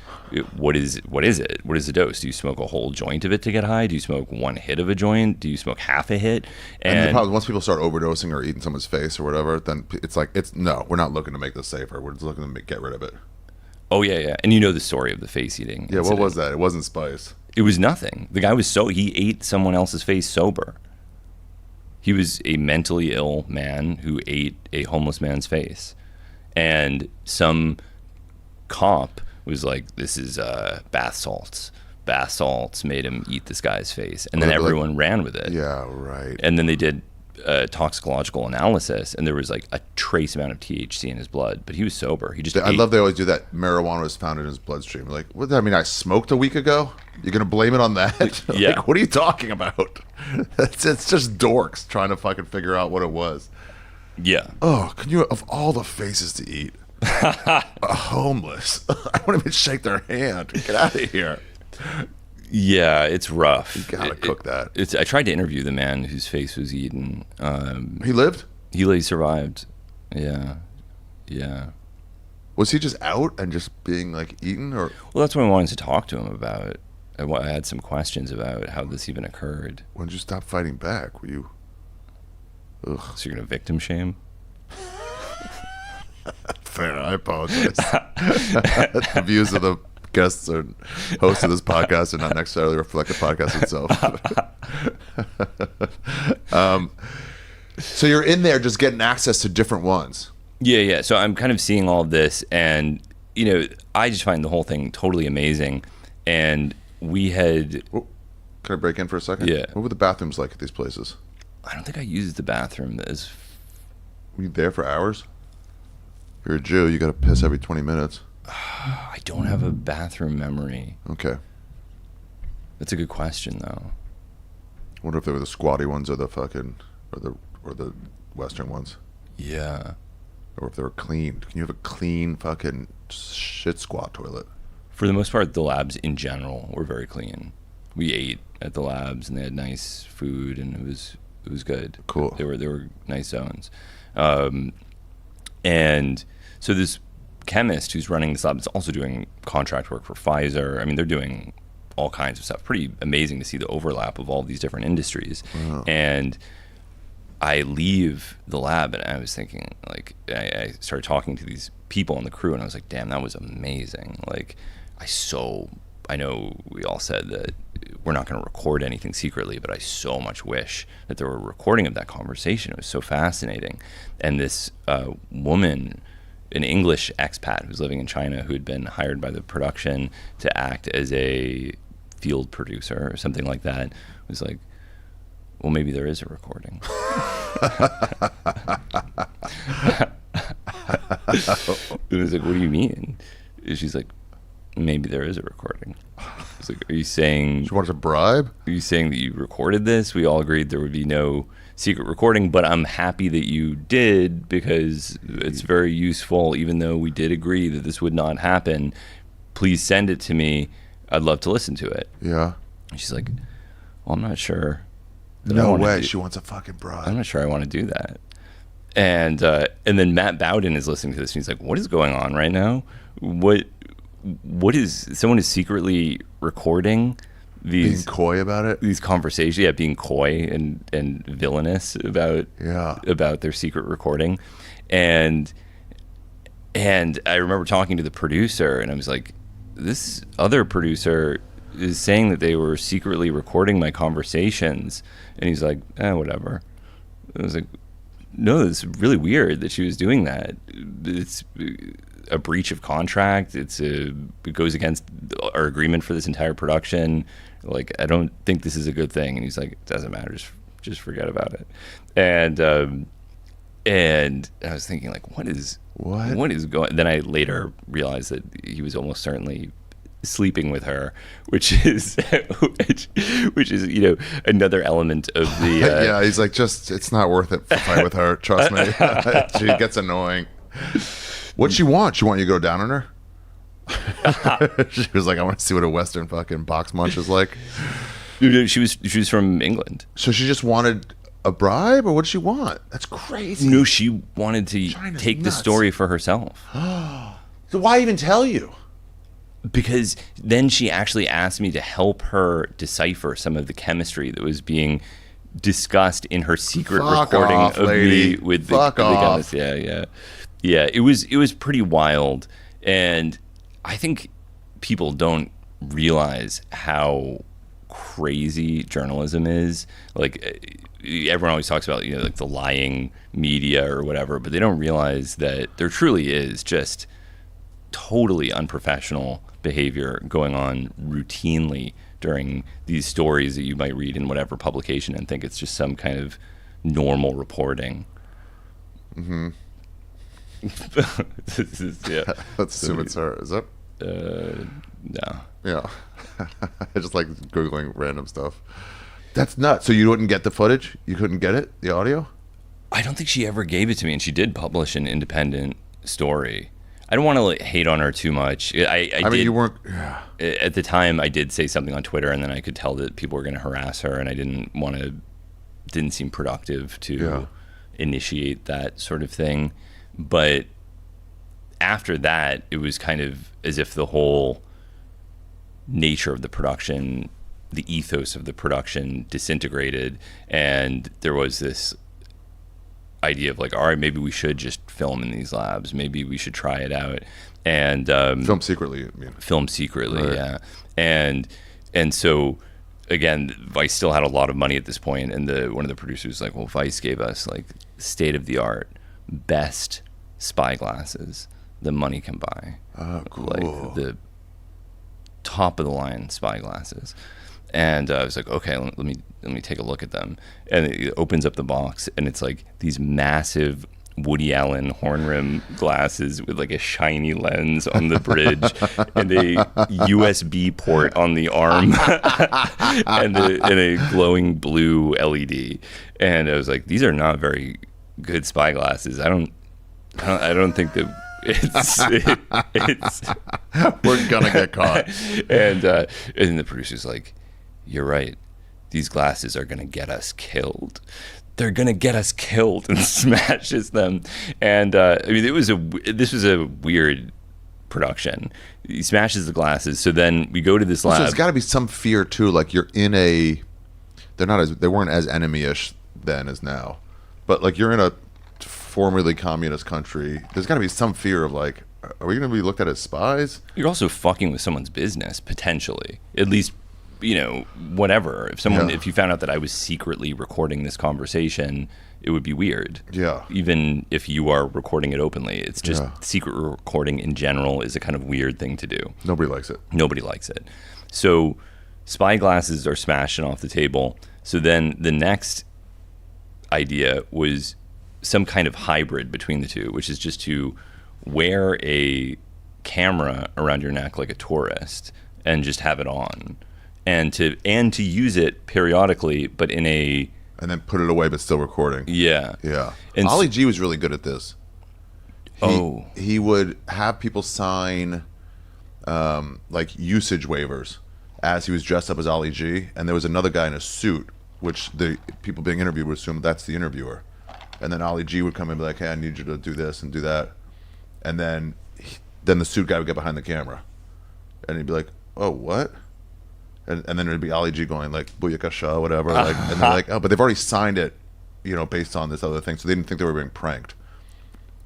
Speaker 2: What is it? What is the dose? Do you smoke a whole joint of it to get high? Do you smoke one hit of a joint? Do you smoke half a hit?
Speaker 1: And the problem, once people start overdosing or eating someone's face or whatever, then it's like, no, we're not looking to make this safer. We're just looking to get rid of it.
Speaker 2: Oh, yeah. And you know the story of the face eating
Speaker 1: Yeah,
Speaker 2: incident.
Speaker 1: what was that? It wasn't spice.
Speaker 2: It was nothing. The guy he ate someone else's face sober. He was a mentally ill man who ate a homeless man's face. And some cop was like, this is bath salts. Bath salts made him eat this guy's face. And then everyone ran with it.
Speaker 1: Yeah, right.
Speaker 2: And then they did toxicological analysis, and there was like a trace amount of THC in his blood, but he was sober. He just
Speaker 1: I love they always do that. Marijuana was found in his bloodstream. Like, what does that mean? I smoked a week ago? You're going to blame it on that?
Speaker 2: Yeah.
Speaker 1: Like, what are you talking about? It's just dorks trying to fucking figure out what it was.
Speaker 2: Yeah.
Speaker 1: Oh, can you, of all the faces to eat, a homeless. I won't even shake their hand. Get out of here.
Speaker 2: Yeah, it's rough.
Speaker 1: You gotta cook that.
Speaker 2: I tried to interview the man whose face was eaten.
Speaker 1: He lived?
Speaker 2: He survived. Yeah.
Speaker 1: Was he just out and just being like eaten, or?
Speaker 2: Well, that's what I wanted to talk to him about. I had some questions about how this even occurred.
Speaker 1: When did you stop fighting back? Were you? Ugh.
Speaker 2: So you're gonna victim shame?
Speaker 1: Fair. I apologize. The views of the guests or hosts of this podcast do not necessarily reflect the podcast itself. So you're in there just getting access to different ones.
Speaker 2: Yeah. So I'm kind of seeing all of this, and I just find the whole thing totally amazing. And we had.
Speaker 1: Oh, can I break in for a second?
Speaker 2: Yeah.
Speaker 1: What were the bathrooms like at these places?
Speaker 2: I don't think I used the bathroom as.
Speaker 1: Were you there for hours? If you're a Jew, you got to piss every 20 minutes.
Speaker 2: I don't have a bathroom memory.
Speaker 1: Okay.
Speaker 2: That's a good question, though.
Speaker 1: I wonder if they were the squatty ones or the fucking or the Western ones.
Speaker 2: Yeah.
Speaker 1: Or if they were clean. Can you have a clean fucking shit squat toilet?
Speaker 2: For the most part, the labs in general were very clean. We ate at the labs, and they had nice food, and it was good.
Speaker 1: Cool.
Speaker 2: They were nice zones, and so this chemist who's running this lab is also doing contract work for Pfizer. I mean, they're doing all kinds of stuff. Pretty amazing to see the overlap of all these different industries. Wow. And I leave the lab, and I was thinking, like, I started talking to these people on the crew, and I was like, damn, that was amazing. Like, I know we all said that we're not going to record anything secretly, but I so much wish that there were a recording of that conversation. It was so fascinating. And this woman, an English expat who's living in China, who had been hired by the production to act as a field producer or something like that, was like, well, maybe there is a recording. It was like, what do you mean? And she's like, maybe there is a recording. I was like, are you saying...
Speaker 1: She wants a bribe?
Speaker 2: Are you saying that you recorded this? We all agreed there would be no secret recording, but I'm happy that you did because it's very useful, even though we did agree that this would not happen. Please send it to me. I'd love to listen to it.
Speaker 1: Yeah.
Speaker 2: And she's like, well, I'm not sure.
Speaker 1: No way. She wants a fucking bribe.
Speaker 2: I'm not sure I want to do that. And then Matt Bowden is listening to this and he's like, what is going on right now? What is someone is secretly recording these
Speaker 1: being coy about it?
Speaker 2: These conversations, yeah, being coy and villainous about their secret recording. And I remember talking to the producer and I was like, this other producer is saying that they were secretly recording my conversations. And he's like, whatever. I was like, no, it's really weird that she was doing that. It's a breach of contract. It goes against our agreement for this entire production. Like, I don't think this is a good thing. And he's like, it doesn't matter. Just forget about it. And I was thinking, like, what is going? Then I later realized that he was almost certainly sleeping with her, which is another element of the
Speaker 1: yeah, he's like, just it's not worth it to fight with her, trust me. She gets annoying. What'd she want? She want you to go down on her? She was like, I want to see what a Western fucking box munch is like.
Speaker 2: She was from England,
Speaker 1: so she just wanted a bribe, or what did she want? That's crazy.
Speaker 2: No, she wanted to
Speaker 1: China's
Speaker 2: take
Speaker 1: nuts.
Speaker 2: the story for herself.
Speaker 1: So why even tell you?
Speaker 2: Because then she actually asked me to help her decipher some of the chemistry that was being discussed in her secret recording
Speaker 1: off,
Speaker 2: of
Speaker 1: lady.
Speaker 2: me with
Speaker 1: Fuck
Speaker 2: the
Speaker 1: off.
Speaker 2: Yeah. It was pretty wild, and I think people don't realize how crazy journalism is. Like, everyone always talks about, like the lying media or whatever, but they don't realize that there truly is just totally unprofessional behavior going on routinely during these stories that you might read in whatever publication and think it's just some kind of normal reporting.
Speaker 1: Mm-hmm.
Speaker 2: Yeah.
Speaker 1: Let's assume it's her. Is it?
Speaker 2: No.
Speaker 1: Yeah. I just like Googling random stuff. That's nuts. So you wouldn't get the footage? You couldn't get it? The audio?
Speaker 2: I don't think she ever gave it to me, and she did publish an independent story. I don't want to hate on her too much. I mean,
Speaker 1: you weren't...
Speaker 2: At the time, I did say something on Twitter, and then I could tell that people were going to harass her, and I didn't seem productive to initiate that sort of thing. But after that, it was kind of as if the whole nature of the production, the ethos of the production disintegrated, and there was this idea of like, all right, maybe we should just film in these labs. Maybe we should try it out. And
Speaker 1: film secretly, you mean?
Speaker 2: Film secretly,
Speaker 1: right.
Speaker 2: Yeah. And so again, Vice still had a lot of money at this point, and one of the producers was like, well, Vice gave us like state of the art, best spy glasses that money can buy.
Speaker 1: Oh, cool.
Speaker 2: Like the top of the line spy glasses. And I was like, okay, let me take a look at them. And it opens up the box, and it's like these massive Woody Allen horn rim glasses with like a shiny lens on the bridge and a USB port on the arm and a glowing blue LED. And I was like, these are not very good spy glasses. I don't think that it's
Speaker 1: we're gonna get caught.
Speaker 2: And the producer's like, you're right. These glasses are going to get us killed. They're going to get us killed, and smashes them. And I mean, this was a weird production. He smashes the glasses. So then we go to this lab.
Speaker 1: So there's got to be some fear too. Like you're in they weren't as enemy-ish then as now, but like you're in a formerly communist country. There's got to be some fear of like, are we going to be looked at as spies?
Speaker 2: You're also fucking with someone's business, potentially. At least whatever. If you found out that I was secretly recording this conversation, it would be weird.
Speaker 1: Yeah.
Speaker 2: Even if you are recording it openly, it's just secret recording in general is a kind of weird thing to do.
Speaker 1: Nobody likes it.
Speaker 2: Nobody likes it. So spy glasses are smashing off the table. So then the next idea was some kind of hybrid between the two, which is just to wear a camera around your neck like a tourist and just have it on, and to use it periodically, but in a
Speaker 1: and then put it away, but still recording.
Speaker 2: Yeah.
Speaker 1: And Ollie G was really good at this. He would have people sign like usage waivers as he was dressed up as Ollie G, and there was another guy in a suit, which the people being interviewed would assume that's the interviewer. And then Ollie G would come in and be like, "Hey, I need you to do this and do that," and then the suit guy would get behind the camera, and he'd be like, "Oh, what?" And then it'd be Ollie G going like "Booyakasha," whatever, like, and they're like, "Oh, but they've already signed it, based on this other thing," so they didn't think they were being pranked.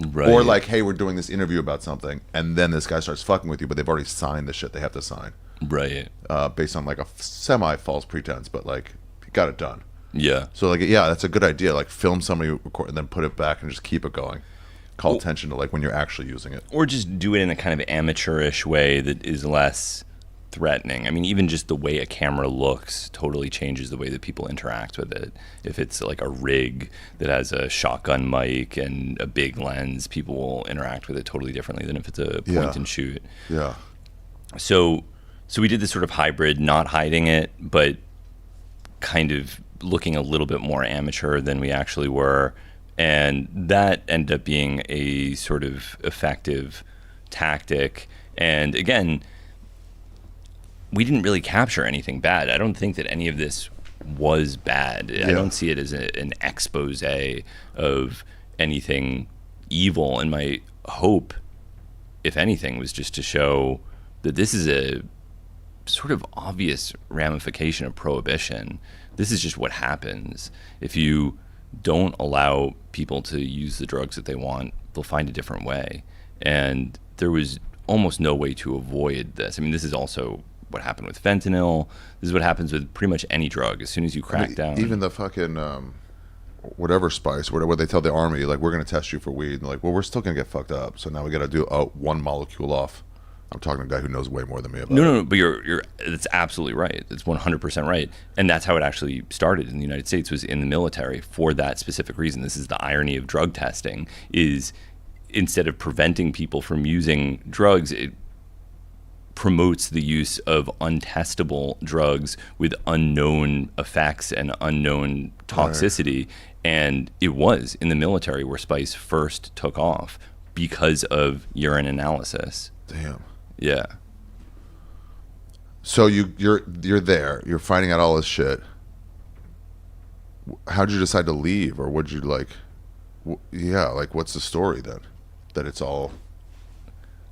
Speaker 2: Right.
Speaker 1: Or like, "Hey, we're doing this interview about something," and then this guy starts fucking with you, but they've already signed the shit they have to sign.
Speaker 2: Right.
Speaker 1: Based on like a semi-false pretense, but like, he got it done.
Speaker 2: Yeah.
Speaker 1: So like, yeah, that's a good idea. Like, film somebody, record, and then put it back and just keep it going. Call attention to like when you're actually using it.
Speaker 2: Or just do it in a kind of amateurish way that is less threatening. I mean, even just the way a camera looks totally changes the way that people interact with it. If it's like a rig that has a shotgun mic and a big lens, people will interact with it totally differently than if it's a point and shoot.
Speaker 1: Yeah.
Speaker 2: So we did this sort of hybrid, not hiding it, but kind of looking a little bit more amateur than we actually were. And that ended up being a sort of effective tactic. And again, we didn't really capture anything bad. I don't think that any of this was bad. Yeah. I don't see it as an expose of anything evil. And my hope, if anything, was just to show that this is a sort of obvious ramification of prohibition. This is just what happens. If you don't allow people to use the drugs that they want, they'll find a different way. And there was almost no way to avoid this. I mean, this is also what happened with fentanyl. This is what happens with pretty much any drug. As soon as you crack down.
Speaker 1: Even the fucking whatever spice, whatever they tell the army, like, we're going to test you for weed. And they're like, well, we're still going to get fucked up. So now we got to do one molecule off. I'm talking to a guy who knows way more than me about it.
Speaker 2: No, but it's absolutely right. It's 100% right. And that's how it actually started in the United States, was in the military for that specific reason. This is the irony of drug testing, is instead of preventing people from using drugs, it promotes the use of untestable drugs with unknown effects and unknown toxicity. Right. And it was in the military where spice first took off because of urine analysis.
Speaker 1: Damn.
Speaker 2: Yeah.
Speaker 1: So you're there. You're finding out all this shit. How'd you decide to leave, or would you like? Like, what's the story then? That it's all.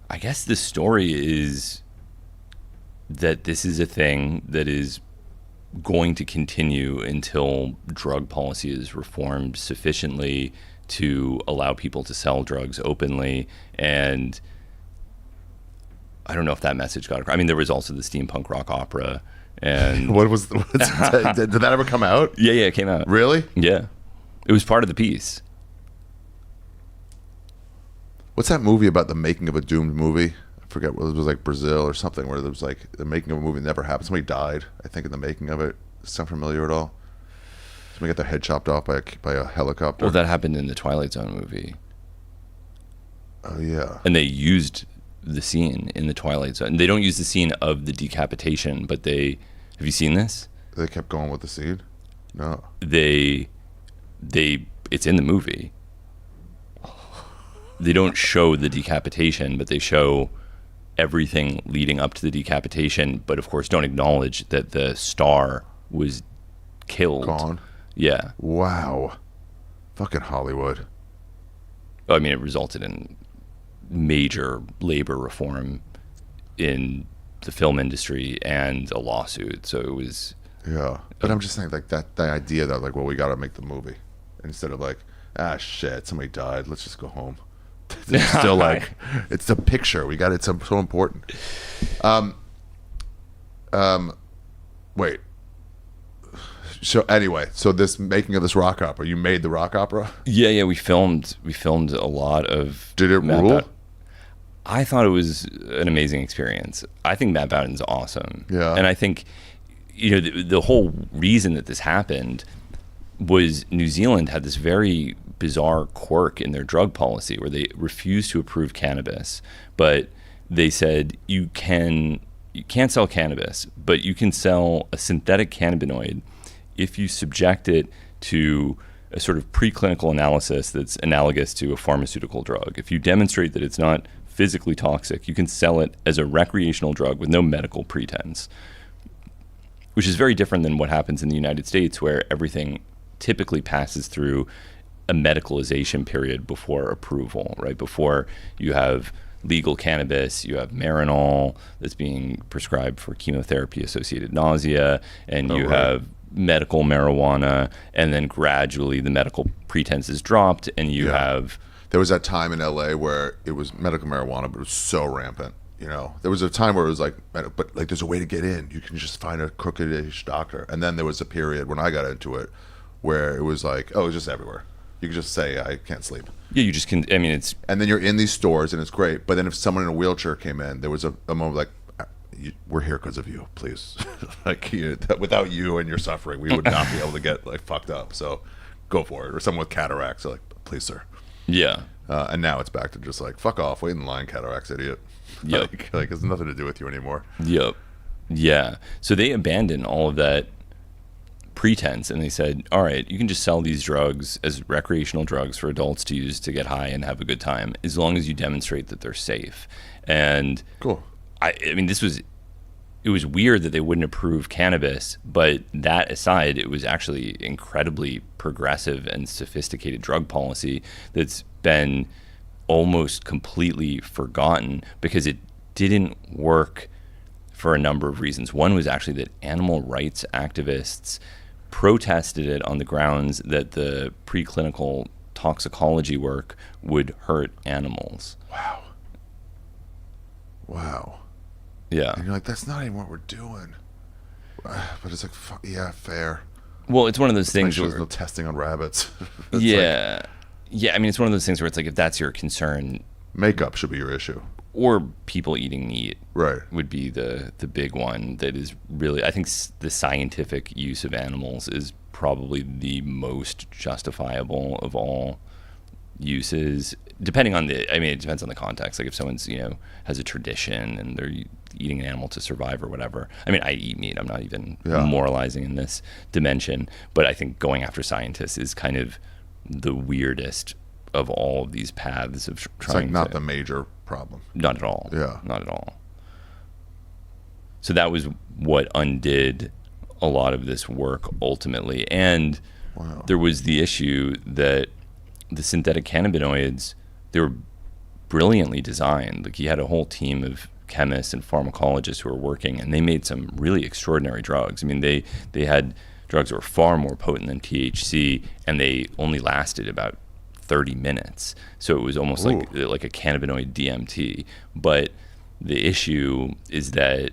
Speaker 2: I guess the story is that this is a thing that is going to continue until drug policy is reformed sufficiently to allow people to sell drugs openly. And I don't know if that message got across. I mean, there was also the steampunk rock opera, and
Speaker 1: did that ever come out?
Speaker 2: Yeah, it came out.
Speaker 1: Really?
Speaker 2: Yeah, it was part of the piece.
Speaker 1: What's that movie about the making of a doomed movie? I forget what it was, like Brazil or something, where there was like the making of a movie that never happened. Somebody died, I think, in the making of it. Does that sound familiar at all? Somebody got their head chopped off by a helicopter.
Speaker 2: Well, that happened in the Twilight Zone movie.
Speaker 1: Oh yeah.
Speaker 2: And they used the scene in the Twilight Zone. They don't use the scene of the decapitation, but have you seen this?
Speaker 1: They kept going with the scene? No.
Speaker 2: It's in the movie. They don't show the decapitation, but they show everything leading up to the decapitation, but of course don't acknowledge that the star was killed.
Speaker 1: Gone?
Speaker 2: Yeah.
Speaker 1: Wow. Fucking Hollywood.
Speaker 2: I mean, it resulted in major labor reform in the film industry and a lawsuit. So it was.
Speaker 1: Yeah, but I'm just saying, like, the idea that, like, well, we got to make the movie instead of like, shit, somebody died, let's just go home. It's still like, it's the picture. It's so important. When Wait. So anyway, so this making of this rock opera, you made the rock opera?
Speaker 2: Yeah. We filmed a lot of.
Speaker 1: Did it
Speaker 2: Matt
Speaker 1: rule?
Speaker 2: I thought it was an amazing experience. I think Matt Bowden's awesome.
Speaker 1: Yeah.
Speaker 2: And I think, the whole reason that this happened was New Zealand had this very bizarre quirk in their drug policy where they refused to approve cannabis, but they said you can't sell cannabis, but you can sell a synthetic cannabinoid if you subject it to a sort of preclinical analysis that's analogous to a pharmaceutical drug. If you demonstrate that it's not physically toxic, you can sell it as a recreational drug with no medical pretense, which is very different than what happens in the United States, where everything typically passes through a medicalization period before approval, right? Before you have legal cannabis, you have Marinol that's being prescribed for chemotherapy-associated nausea, and you have medical marijuana, and then gradually the medical pretense is dropped, and you have...
Speaker 1: There was that time in LA where it was medical marijuana, but it was so rampant. There was a time where it was like, but like there's a way to get in. You can just find a crooked-ish doctor. And then there was a period when I got into it where it was like, oh, it's just everywhere. You can just say, I can't sleep.
Speaker 2: Yeah, you just can, it's...
Speaker 1: And then you're in these stores and it's great. But then if someone in a wheelchair came in, there was a moment like, we're here because of you, please. Like, without you and your suffering, we would not be able to get like fucked up. So go for it. Or someone with cataracts, like, please, sir.
Speaker 2: Yeah.
Speaker 1: And now it's back to just like, fuck off, wait in line, cataracts, idiot.
Speaker 2: Yep.
Speaker 1: Like it's nothing to do with you anymore.
Speaker 2: Yep. Yeah. So they abandoned all of that pretense and they said, all right, you can just sell these drugs as recreational drugs for adults to use to get high and have a good time, as long as you demonstrate that they're safe. And
Speaker 1: cool.
Speaker 2: I mean, it was weird that they wouldn't approve cannabis, but that aside, it was actually incredibly progressive and sophisticated drug policy that's been almost completely forgotten because it didn't work for a number of reasons. One was actually that animal rights activists protested it on the grounds that the preclinical toxicology work would hurt animals.
Speaker 1: Wow.
Speaker 2: Yeah.
Speaker 1: And you're like, that's not even what we're doing. But it's like, yeah, fair.
Speaker 2: Well, it's one of those things
Speaker 1: where
Speaker 2: there's
Speaker 1: no testing on rabbits.
Speaker 2: Yeah. Yeah, I mean, it's one of those things where it's like, if that's your concern,
Speaker 1: makeup should be your issue.
Speaker 2: Or people eating meat,
Speaker 1: right,
Speaker 2: would be the big one that is really, I think the scientific use of animals is probably the most justifiable of all uses, depending on it depends on the context. Like if someone's, has a tradition and they're eating an animal to survive or whatever. I mean, I eat meat. I'm not even moralizing in this dimension, but I think going after scientists is kind of the weirdest of all of these paths of trying to... It's like
Speaker 1: not the major problem.
Speaker 2: Not at all.
Speaker 1: Yeah.
Speaker 2: Not at all. So that was what undid a lot of this work ultimately. And there was the issue that the synthetic cannabinoids, they were brilliantly designed. Like he had a whole team of chemists and pharmacologists who were working, and they made some really extraordinary drugs. I mean, they had drugs that were far more potent than THC, and they only lasted about 30 minutes. So it was almost like a cannabinoid DMT. But the issue is that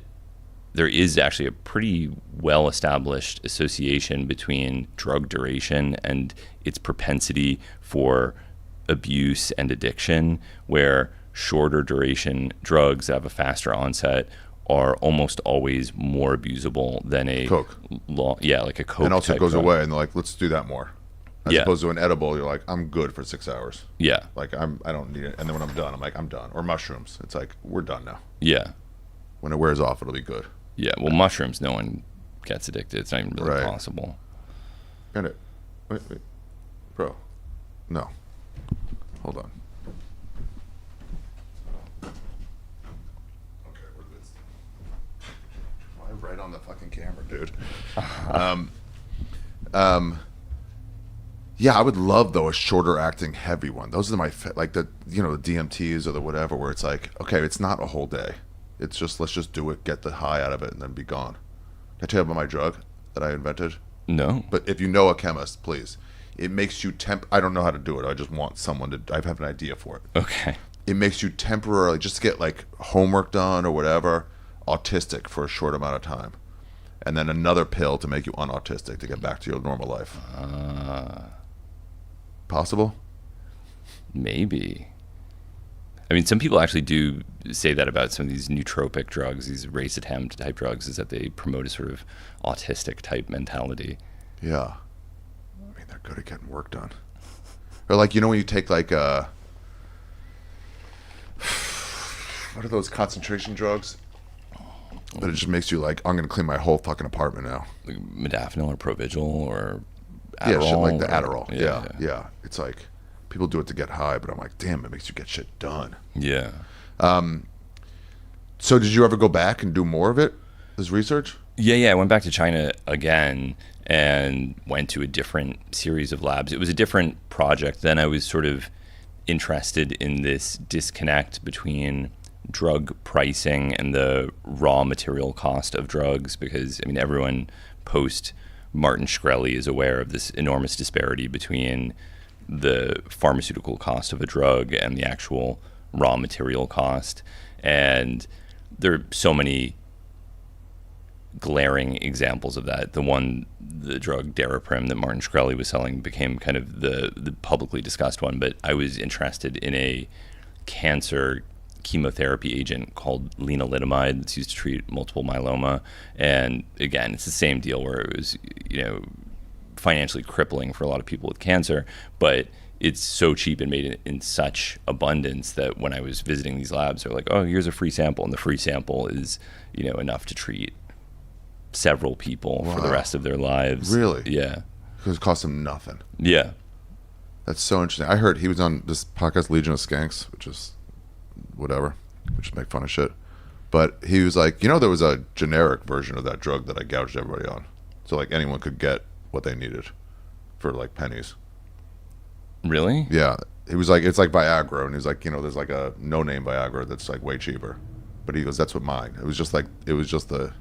Speaker 2: there is actually a pretty well-established association between drug duration and its propensity for abuse and addiction, where shorter duration drugs that have a faster onset are almost always more abusable than a
Speaker 1: Coke.
Speaker 2: Like a Coke.
Speaker 1: And also it goes
Speaker 2: drug.
Speaker 1: away, and they're like, let's do that more. As opposed to an edible, you're like, I'm good for 6 hours.
Speaker 2: Yeah.
Speaker 1: Like I don't need it. And then when I'm done, I'm like, I'm done. Or mushrooms. It's like, we're done now.
Speaker 2: Yeah.
Speaker 1: When it wears off, it'll be good.
Speaker 2: Yeah. Well, mushrooms, no one gets addicted. It's not even really possible.
Speaker 1: And wait. Bro. No. Hold on. Okay, we're good. Why right on the fucking camera, dude? Yeah, I would love though a shorter acting heavy one. Those are my like the the DMTs or the whatever, where it's like, okay, it's not a whole day. It's just let's just do it, get the high out of it, and then be gone. Can I tell you about my drug that I invented?
Speaker 2: No.
Speaker 1: But if you know a chemist, please. It makes you I don't know how to do it. I just want someone to. I have an idea for it.
Speaker 2: Okay.
Speaker 1: It makes you temporarily just to get like homework done or whatever, autistic for a short amount of time. and then another pill to make you unautistic to get back to your normal life. Possible?
Speaker 2: Maybe. I mean, some people actually do say that about some of these nootropic drugs, these racetam type drugs, is that they promote a sort of autistic type mentality.
Speaker 1: Yeah. I mean, they're good at getting work done. Or like, you know, when you take like what are those concentration drugs? But it just makes you like, I'm going to clean my whole fucking apartment now.
Speaker 2: Like modafinil or Provigil or Adderall.
Speaker 1: Yeah, shit like the Adderall. Yeah. It's like, people do it to get high, but I'm like, damn, it makes you get shit done.
Speaker 2: Yeah.
Speaker 1: So did you ever go back and do more of it, this research?
Speaker 2: Yeah. I went back to China again and went to a different series of labs. It was a different project. Then I was sort of interested in this disconnect between drug pricing and the raw material cost of drugs, because I mean, everyone post Martin Shkreli is aware of this enormous disparity between the pharmaceutical cost of a drug and the actual raw material cost. And there are so many glaring examples of that. The drug Daraprim that Martin Shkreli was selling became kind of the publicly discussed one, but I was interested in a cancer chemotherapy agent called lenalidomide that's used to treat multiple myeloma. And again, it's the same deal where it was, you know, financially crippling for a lot of people with cancer, but it's so cheap and made in such abundance that when I was visiting these labs, they're like, oh, here's a free sample. And the free sample is, you know, enough to treat several people for the rest of their lives.
Speaker 1: Really?
Speaker 2: Yeah.
Speaker 1: Because it cost them nothing.
Speaker 2: Yeah.
Speaker 1: That's so interesting. I heard he was on this podcast, Legion of Skanks, which is whatever, which make fun of shit. But he was like, you know, there was a generic version of that drug that I gouged everybody on. So like anyone could get what they needed for like pennies.
Speaker 2: Really?
Speaker 1: Yeah. He was like, it's like Viagra. And he's like, you know, there's like a no-name Viagra that's like way cheaper. But he goes, that's what mine. It was just the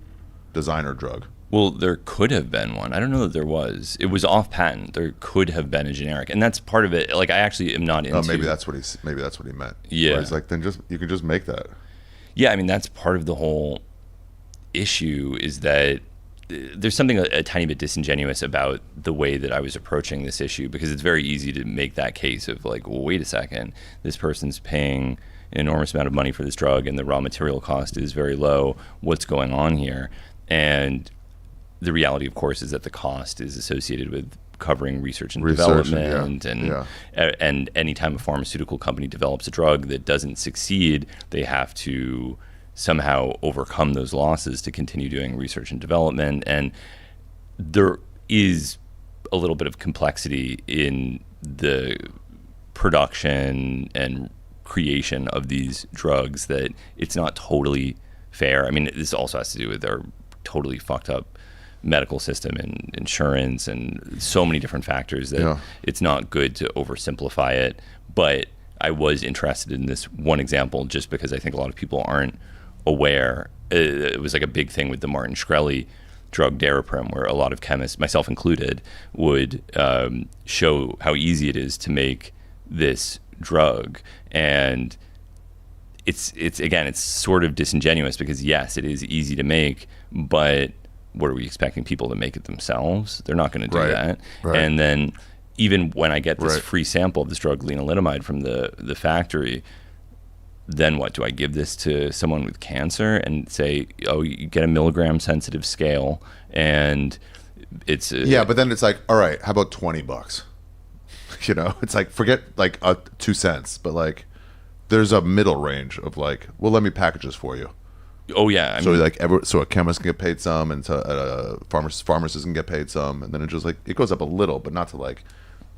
Speaker 1: designer drug.
Speaker 2: Well, there could have been one. I don't know that there was. It was off patent. There could have been a generic, and that's part of it. Like, I actually am not into.
Speaker 1: Oh, maybe that's what he meant.
Speaker 2: Yeah.
Speaker 1: Where he's like, then you can just make that.
Speaker 2: Yeah, I mean, that's part of the whole issue, is that there's something a tiny bit disingenuous about the way that I was approaching this issue, because it's very easy to make that case of like, well, wait a second, this person's paying an enormous amount of money for this drug and the raw material cost is very low. What's going on here? And the reality, of course, is that the cost is associated with covering research and development, and anytime a pharmaceutical company develops a drug that doesn't succeed, they have to somehow overcome those losses to continue doing research and development. And there is a little bit of complexity in the production and creation of these drugs that it's not totally fair. I mean, this also has to do with our totally fucked up medical system and insurance and so many different factors that it's not good to oversimplify it. But I was interested in this one example just because I think a lot of people aren't aware. It was like a big thing with the Martin Shkreli drug Daraprim, where a lot of chemists, myself included, would show how easy it is to make this drug. And it's again, it's sort of disingenuous, because yes, it is easy to make, but what are we expecting people to make it themselves? They're not going to do that. Right. And then even when I get this free sample of this drug lenalidomide from the factory, then what? Do I give this to someone with cancer and say, oh, you get a milligram sensitive scale, and it's
Speaker 1: but then it's like, all right, how about $20? You know, it's like, forget like 2 cents, but like there's a middle range of like, well, let me package this for you.
Speaker 2: Oh yeah,
Speaker 1: so a chemist can get paid some, and a pharmacist can get paid some, and then it just like it goes up a little, but not to like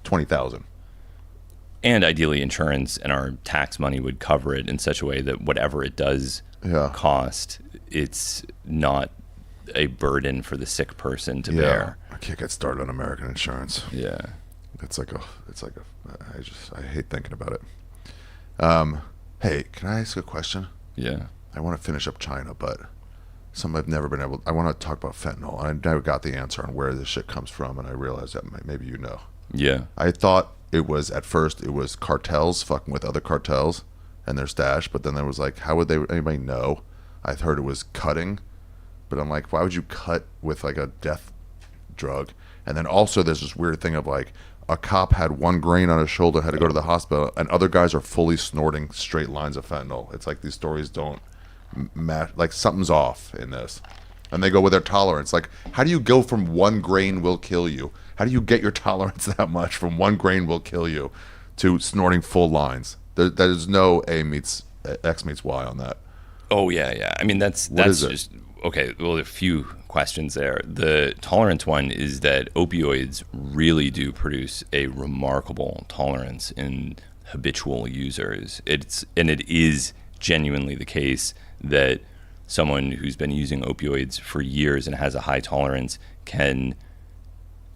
Speaker 1: 20,000.
Speaker 2: And ideally, insurance and our tax money would cover it in such a way that whatever it does cost, it's not a burden for the sick person to bear.
Speaker 1: I can't get started on American insurance.
Speaker 2: Yeah,
Speaker 1: I hate thinking about it. Hey, can I ask a question?
Speaker 2: Yeah.
Speaker 1: I want to finish up China, but something I've never been able. I want to talk about fentanyl. I never got the answer on where this shit comes from, and I realized that maybe you know.
Speaker 2: Yeah.
Speaker 1: I thought at first it was cartels fucking with other cartels and their stash, but then there was like, how would anybody know? I heard it was cutting but I'm like, why would you cut with like a death drug? And then also there's this weird thing of like a cop had 1 grain on his shoulder, had to go to the hospital, and other guys are fully snorting straight lines of fentanyl. It's like these stories don't match. Like something's off in this. And they go with their tolerance. Like, how do you go from 1 grain will kill you? How do you get your tolerance that much from 1 grain will kill you to snorting full lines? There's no A meets X meets Y on that.
Speaker 2: Oh yeah. I mean, that's just okay. Well, a few questions there. The tolerance one is that opioids really do produce a remarkable tolerance in habitual users. It is genuinely the case that someone who's been using opioids for years and has a high tolerance can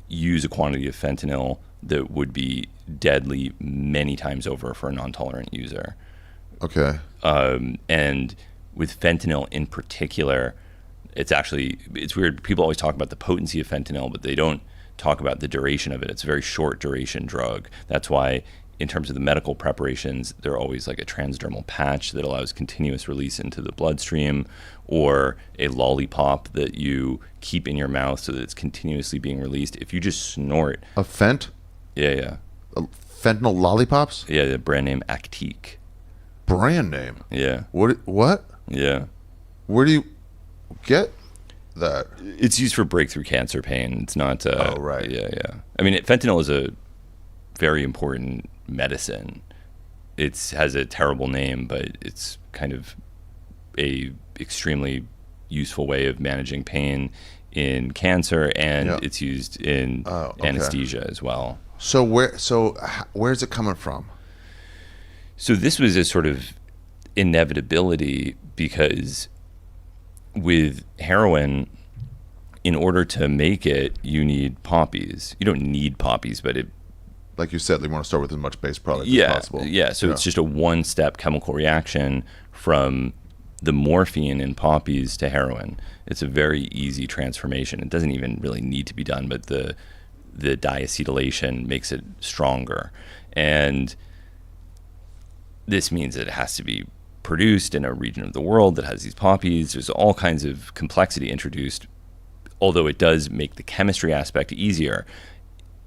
Speaker 2: use a quantity of fentanyl that would be deadly many times over for a non-tolerant user.
Speaker 1: Okay.
Speaker 2: And with fentanyl in particular, it's weird. People always talk about the potency of fentanyl, but they don't talk about the duration of it. It's a very short duration drug. That's why in terms of the medical preparations, they're always like a transdermal patch that allows continuous release into the bloodstream, or a lollipop that you keep in your mouth so that it's continuously being released. If you just snort...
Speaker 1: A fent?
Speaker 2: Yeah.
Speaker 1: Fentanyl lollipops?
Speaker 2: Yeah, the brand name Actique.
Speaker 1: Brand name?
Speaker 2: Yeah.
Speaker 1: What?
Speaker 2: Yeah.
Speaker 1: Where do you get that?
Speaker 2: It's used for breakthrough cancer pain. It's not...
Speaker 1: oh, right.
Speaker 2: Yeah. I mean, fentanyl is a very important medicine. It has a terrible name, but it's kind of a extremely useful way of managing pain in cancer, and it's used in anesthesia as well.
Speaker 1: So where's it coming from?
Speaker 2: So this was a sort of inevitability, because with heroin, in order to make it, you need poppies. You don't need poppies, but it...
Speaker 1: Like you said, they want to start with as much base product as possible.
Speaker 2: Yeah, so it's just a one-step chemical reaction from the morphine in poppies to heroin. It's a very easy transformation. It doesn't even really need to be done, but the diacetylation makes it stronger. And this means that it has to be produced in a region of the world that has these poppies. There's all kinds of complexity introduced, although it does make the chemistry aspect easier.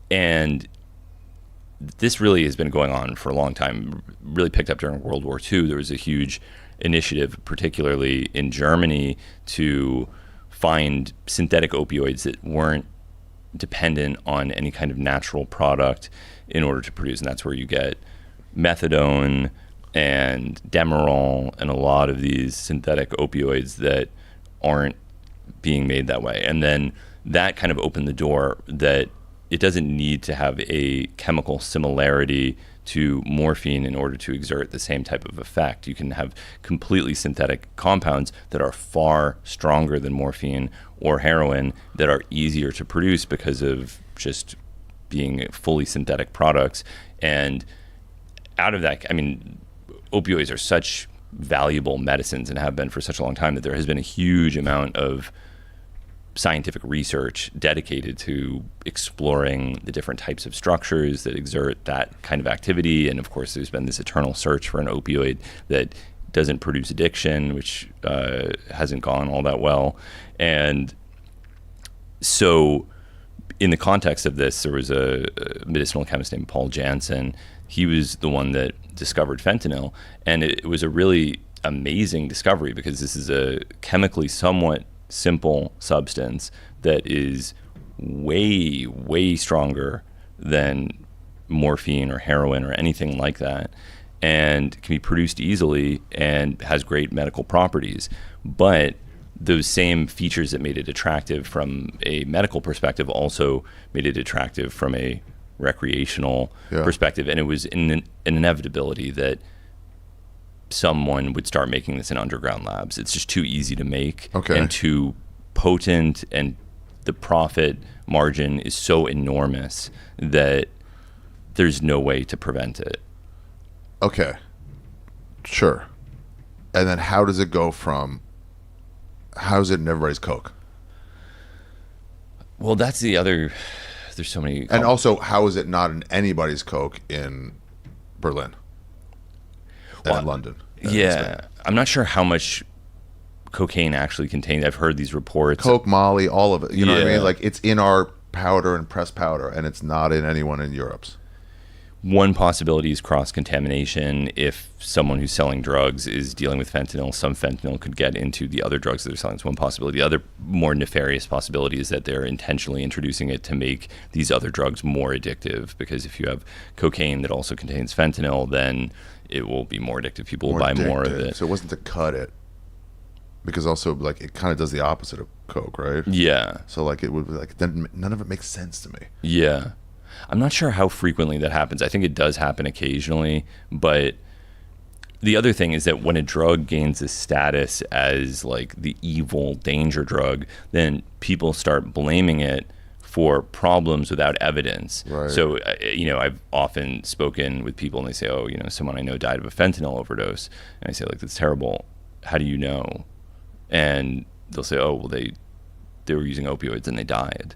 Speaker 2: And this really has been going on for a long time, really picked up during World War II. There was a huge initiative, particularly in Germany, to find synthetic opioids that weren't dependent on any kind of natural product in order to produce. And that's where you get methadone and Demerol and a lot of these synthetic opioids that aren't being made that way. And then that kind of opened the door that it doesn't need to have a chemical similarity to morphine in order to exert the same type of effect. You can have completely synthetic compounds that are far stronger than morphine or heroin, that are easier to produce because of just being fully synthetic products. And out of that, I mean, opioids are such valuable medicines and have been for such a long time that there has been a huge amount of scientific research dedicated to exploring the different types of structures that exert that kind of activity. And of course, there's been this eternal search for an opioid that doesn't produce addiction, which hasn't gone all that well. And so in the context of this, there was a medicinal chemist named Paul Janssen. He was the one that discovered fentanyl, and it was a really amazing discovery, because this is a chemically somewhat simple substance that is way, way stronger than morphine or heroin or anything like that, and can be produced easily and has great medical properties. But those same features that made it attractive from a medical perspective also made it attractive from a recreational perspective. And it was an inevitability that someone would start making this in underground labs. It's just too easy to make and too potent, and the profit margin is so enormous that there's no way to prevent it.
Speaker 1: Okay. Sure. And then how does it in everybody's Coke?
Speaker 2: Well, that's the other, there's so many.
Speaker 1: And also, how is it not in anybody's Coke in Berlin and in London?
Speaker 2: Yeah. I'm not sure how much cocaine actually contains. I've heard these reports.
Speaker 1: Coke, Molly, all of it. You know what I
Speaker 2: Yeah.
Speaker 1: mean? Like, it's in our powder and pressed powder, and it's not in anyone in Europe's.
Speaker 2: One possibility is cross-contamination. If someone who's selling drugs is dealing with fentanyl, some fentanyl could get into the other drugs that they're selling. It's one possibility. The other more nefarious possibility is that they're intentionally introducing it to make these other drugs more addictive, because if you have cocaine that also contains fentanyl, then it will be more addictive. People will buy more of
Speaker 1: addictive.
Speaker 2: it.
Speaker 1: So it wasn't to cut it, because also, like, it kind of does the opposite of Coke, right?
Speaker 2: Yeah.
Speaker 1: So, like, it would be like, then none of it makes sense to me.
Speaker 2: Yeah. I'm not sure how frequently that happens. I think it does happen occasionally, but the other thing is that when a drug gains a status as like the evil danger drug, then people start blaming it for problems without evidence.
Speaker 1: Right.
Speaker 2: So, I've often spoken with people and they say, oh, someone I know died of a fentanyl overdose. And I say, like, that's terrible. How do you know? And they'll say, oh, well, they were using opioids and they died.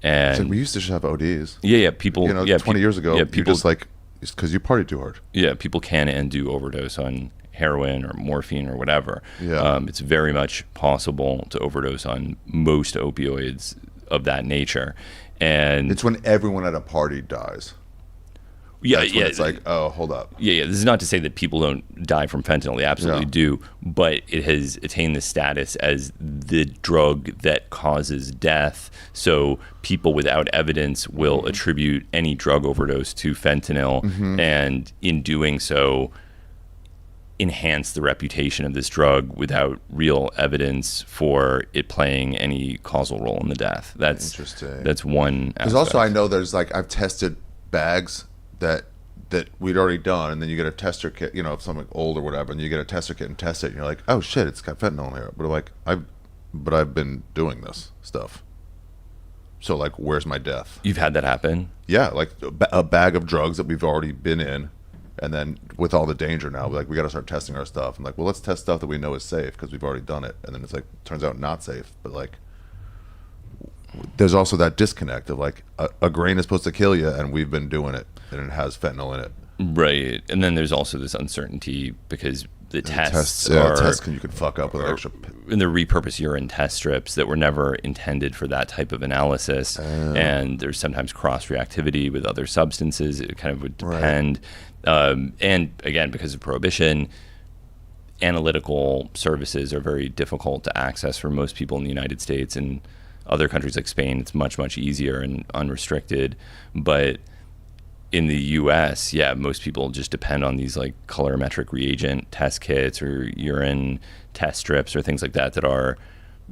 Speaker 2: And
Speaker 1: So we used to just have ODs.
Speaker 2: yeah, people.
Speaker 1: 20 years ago,
Speaker 2: yeah,
Speaker 1: you
Speaker 2: people
Speaker 1: just like, because you partied too hard.
Speaker 2: Yeah, people can and do overdose on heroin or morphine or whatever.
Speaker 1: Yeah.
Speaker 2: It's very much possible to overdose on most opioids of that nature, and
Speaker 1: It's when everyone at a party dies. That's when it's like, oh, hold up.
Speaker 2: Yeah. This is not to say that people don't die from fentanyl. They absolutely do. But it has attained the status as the drug that causes death. So people without evidence will attribute any drug overdose to fentanyl. And in doing so, enhance the reputation of this drug without real evidence for it playing any causal role in the death. That's
Speaker 1: Interesting.
Speaker 2: That's one aspect.
Speaker 1: Because also I know there's like, I've tested bags that we'd already done, and then you get a tester kit, if something old or whatever, and you get a tester kit and test it, and you're like, oh shit, it's got fentanyl in here. But like, I've been doing this stuff. So like, where's my death?
Speaker 2: You've had that happen?
Speaker 1: Yeah, like a bag of drugs that we've already been in, and then with all the danger now, like, we got to start testing our stuff. I'm like, well, let's test stuff that we know is safe because we've already done it, and then it's like, turns out not safe. But like, there's also that disconnect of like, a grain is supposed to kill you, and we've been doing it, and it has fentanyl in it.
Speaker 2: Right. And then there's also this uncertainty because the tests
Speaker 1: you could fuck up with extra.
Speaker 2: In the repurposed urine test strips that were never intended for that type of analysis, and there's sometimes cross reactivity with other substances. It kind of would depend. And again, because of prohibition, analytical services are very difficult to access for most people in the United States. And other countries like Spain, it's much, much easier and unrestricted. But in the US, most people just depend on these like colorimetric reagent test kits or urine test strips or things like that are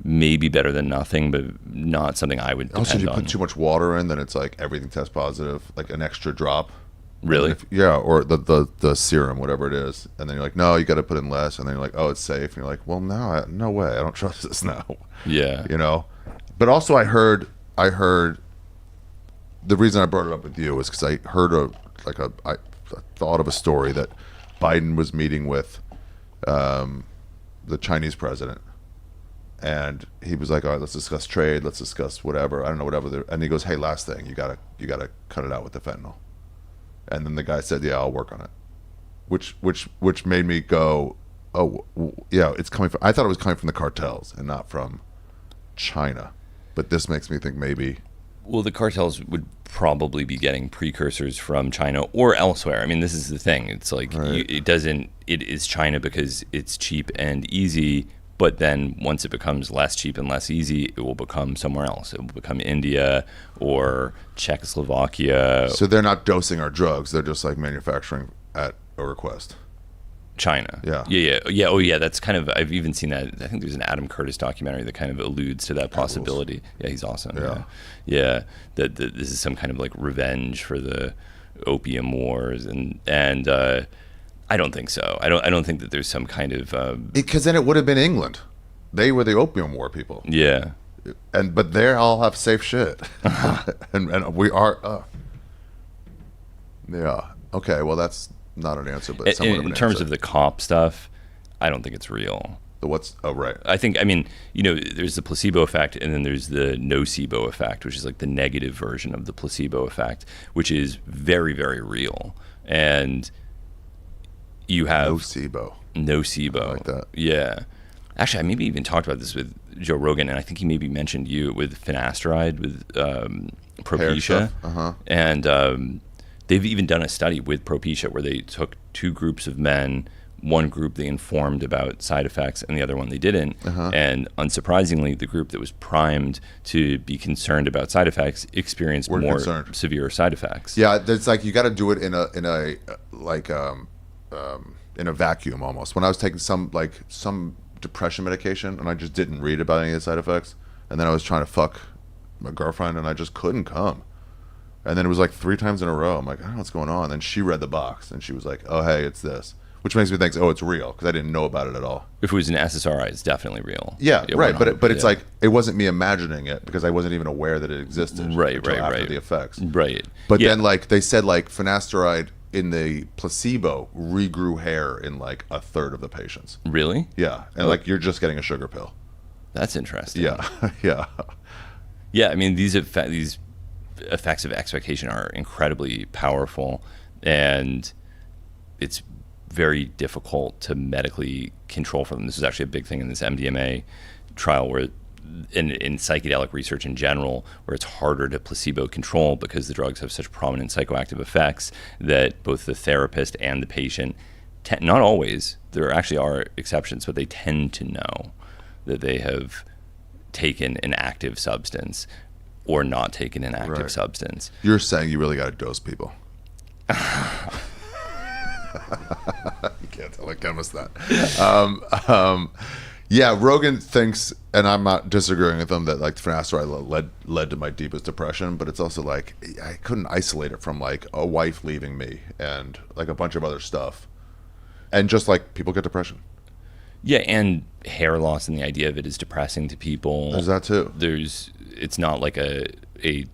Speaker 2: maybe better than nothing, but not something I would depend
Speaker 1: Also, if you
Speaker 2: on.
Speaker 1: put too much water in, then it's like everything tests positive, like an extra drop.
Speaker 2: Really?
Speaker 1: Or the serum, whatever it is. And then you're like, no, you got to put in less. And then you're like, oh, it's safe. And you're like, well, no way. I don't trust this now.
Speaker 2: Yeah.
Speaker 1: But also I heard the reason I brought it up with you was because I heard I thought of a story that Biden was meeting with the Chinese president, and he was like, all right, let's discuss trade, let's discuss whatever, I don't know, whatever. And he goes, hey, last thing, you gotta cut it out with the fentanyl. And then the guy said, yeah, I'll work on it, which made me go, oh yeah, it's coming from, I thought it was coming from the cartels and not from China, but this makes me think maybe.
Speaker 2: Well, the cartels would probably be getting precursors from China or elsewhere. I mean, this is the thing. It's like it is China because it's cheap and easy, but then once it becomes less cheap and less easy, it will become somewhere else. It will become India or Czechoslovakia.
Speaker 1: So they're not dosing our drugs. They're just like manufacturing at a request.
Speaker 2: China.
Speaker 1: Yeah.
Speaker 2: Oh, yeah. That's kind of, I've even seen that. I think there's an Adam Curtis documentary that kind of alludes to that possibility. Yeah, he's awesome. Yeah. That this is some kind of like revenge for the opium wars, and I don't think so. I don't think that there's some kind of
Speaker 1: because then it would have been England. They were the opium war people.
Speaker 2: Yeah.
Speaker 1: But they all have safe shit, and we are. Yeah. Okay. Well, that's not an answer, but somewhat of an
Speaker 2: in terms
Speaker 1: answer.
Speaker 2: of the cop stuff, I don't think it's real.
Speaker 1: The what's? Oh, right.
Speaker 2: I mean, there's the placebo effect, and then there's the nocebo effect, which is like the negative version of the placebo effect, which is very, very real. And you have
Speaker 1: Nocebo.
Speaker 2: Nocebo.
Speaker 1: I like that.
Speaker 2: Yeah. Actually, I maybe even talked about this with Joe Rogan, and I think he maybe mentioned you with finasteride, with Propecia. And they've even done a study with Propecia where they took two groups of men. One group they informed about side effects, and the other one they didn't. And unsurprisingly, the group that was primed to be concerned about side effects experienced more severe side effects.
Speaker 1: Yeah, it's like you got to do it in a vacuum almost. When I was taking some depression medication, and I just didn't read about any of the side effects, and then I was trying to fuck my girlfriend, and I just couldn't come. And then it was like 3 times in a row. I'm like, I don't know what's going on. And then she read the box, and she was like, oh, hey, it's this. Which makes me think, oh, it's real, because I didn't know about it at all.
Speaker 2: If it was an SSRI, it's definitely real.
Speaker 1: Yeah, right. But it's like, it wasn't me imagining it, because I wasn't even aware that it existed. After the effects.
Speaker 2: Right.
Speaker 1: But then, like, they said, like, finasteride in the placebo regrew hair in, like, a third of the patients.
Speaker 2: Really?
Speaker 1: Yeah. And, like, you're just getting a sugar pill.
Speaker 2: That's interesting.
Speaker 1: Yeah. Yeah.
Speaker 2: Yeah, I mean, these effects of expectation are incredibly powerful, and it's very difficult to medically control for them. This is actually a big thing in this MDMA trial, where in psychedelic research in general, where it's harder to placebo control because the drugs have such prominent psychoactive effects that both the therapist and the patient, not always, there actually are exceptions, but they tend to know that they have taken an active substance or not taken an active substance.
Speaker 1: You're saying you really got to dose people. You can't tell a chemist that. Yeah, Rogan thinks, and I'm not disagreeing with him, that like finasteride led to my deepest depression, but it's also like I couldn't isolate it from like a wife leaving me and like a bunch of other stuff, and just like people get depression.
Speaker 2: Yeah, and hair loss, and the idea of it is depressing to people.
Speaker 1: There's that too.
Speaker 2: It's not like a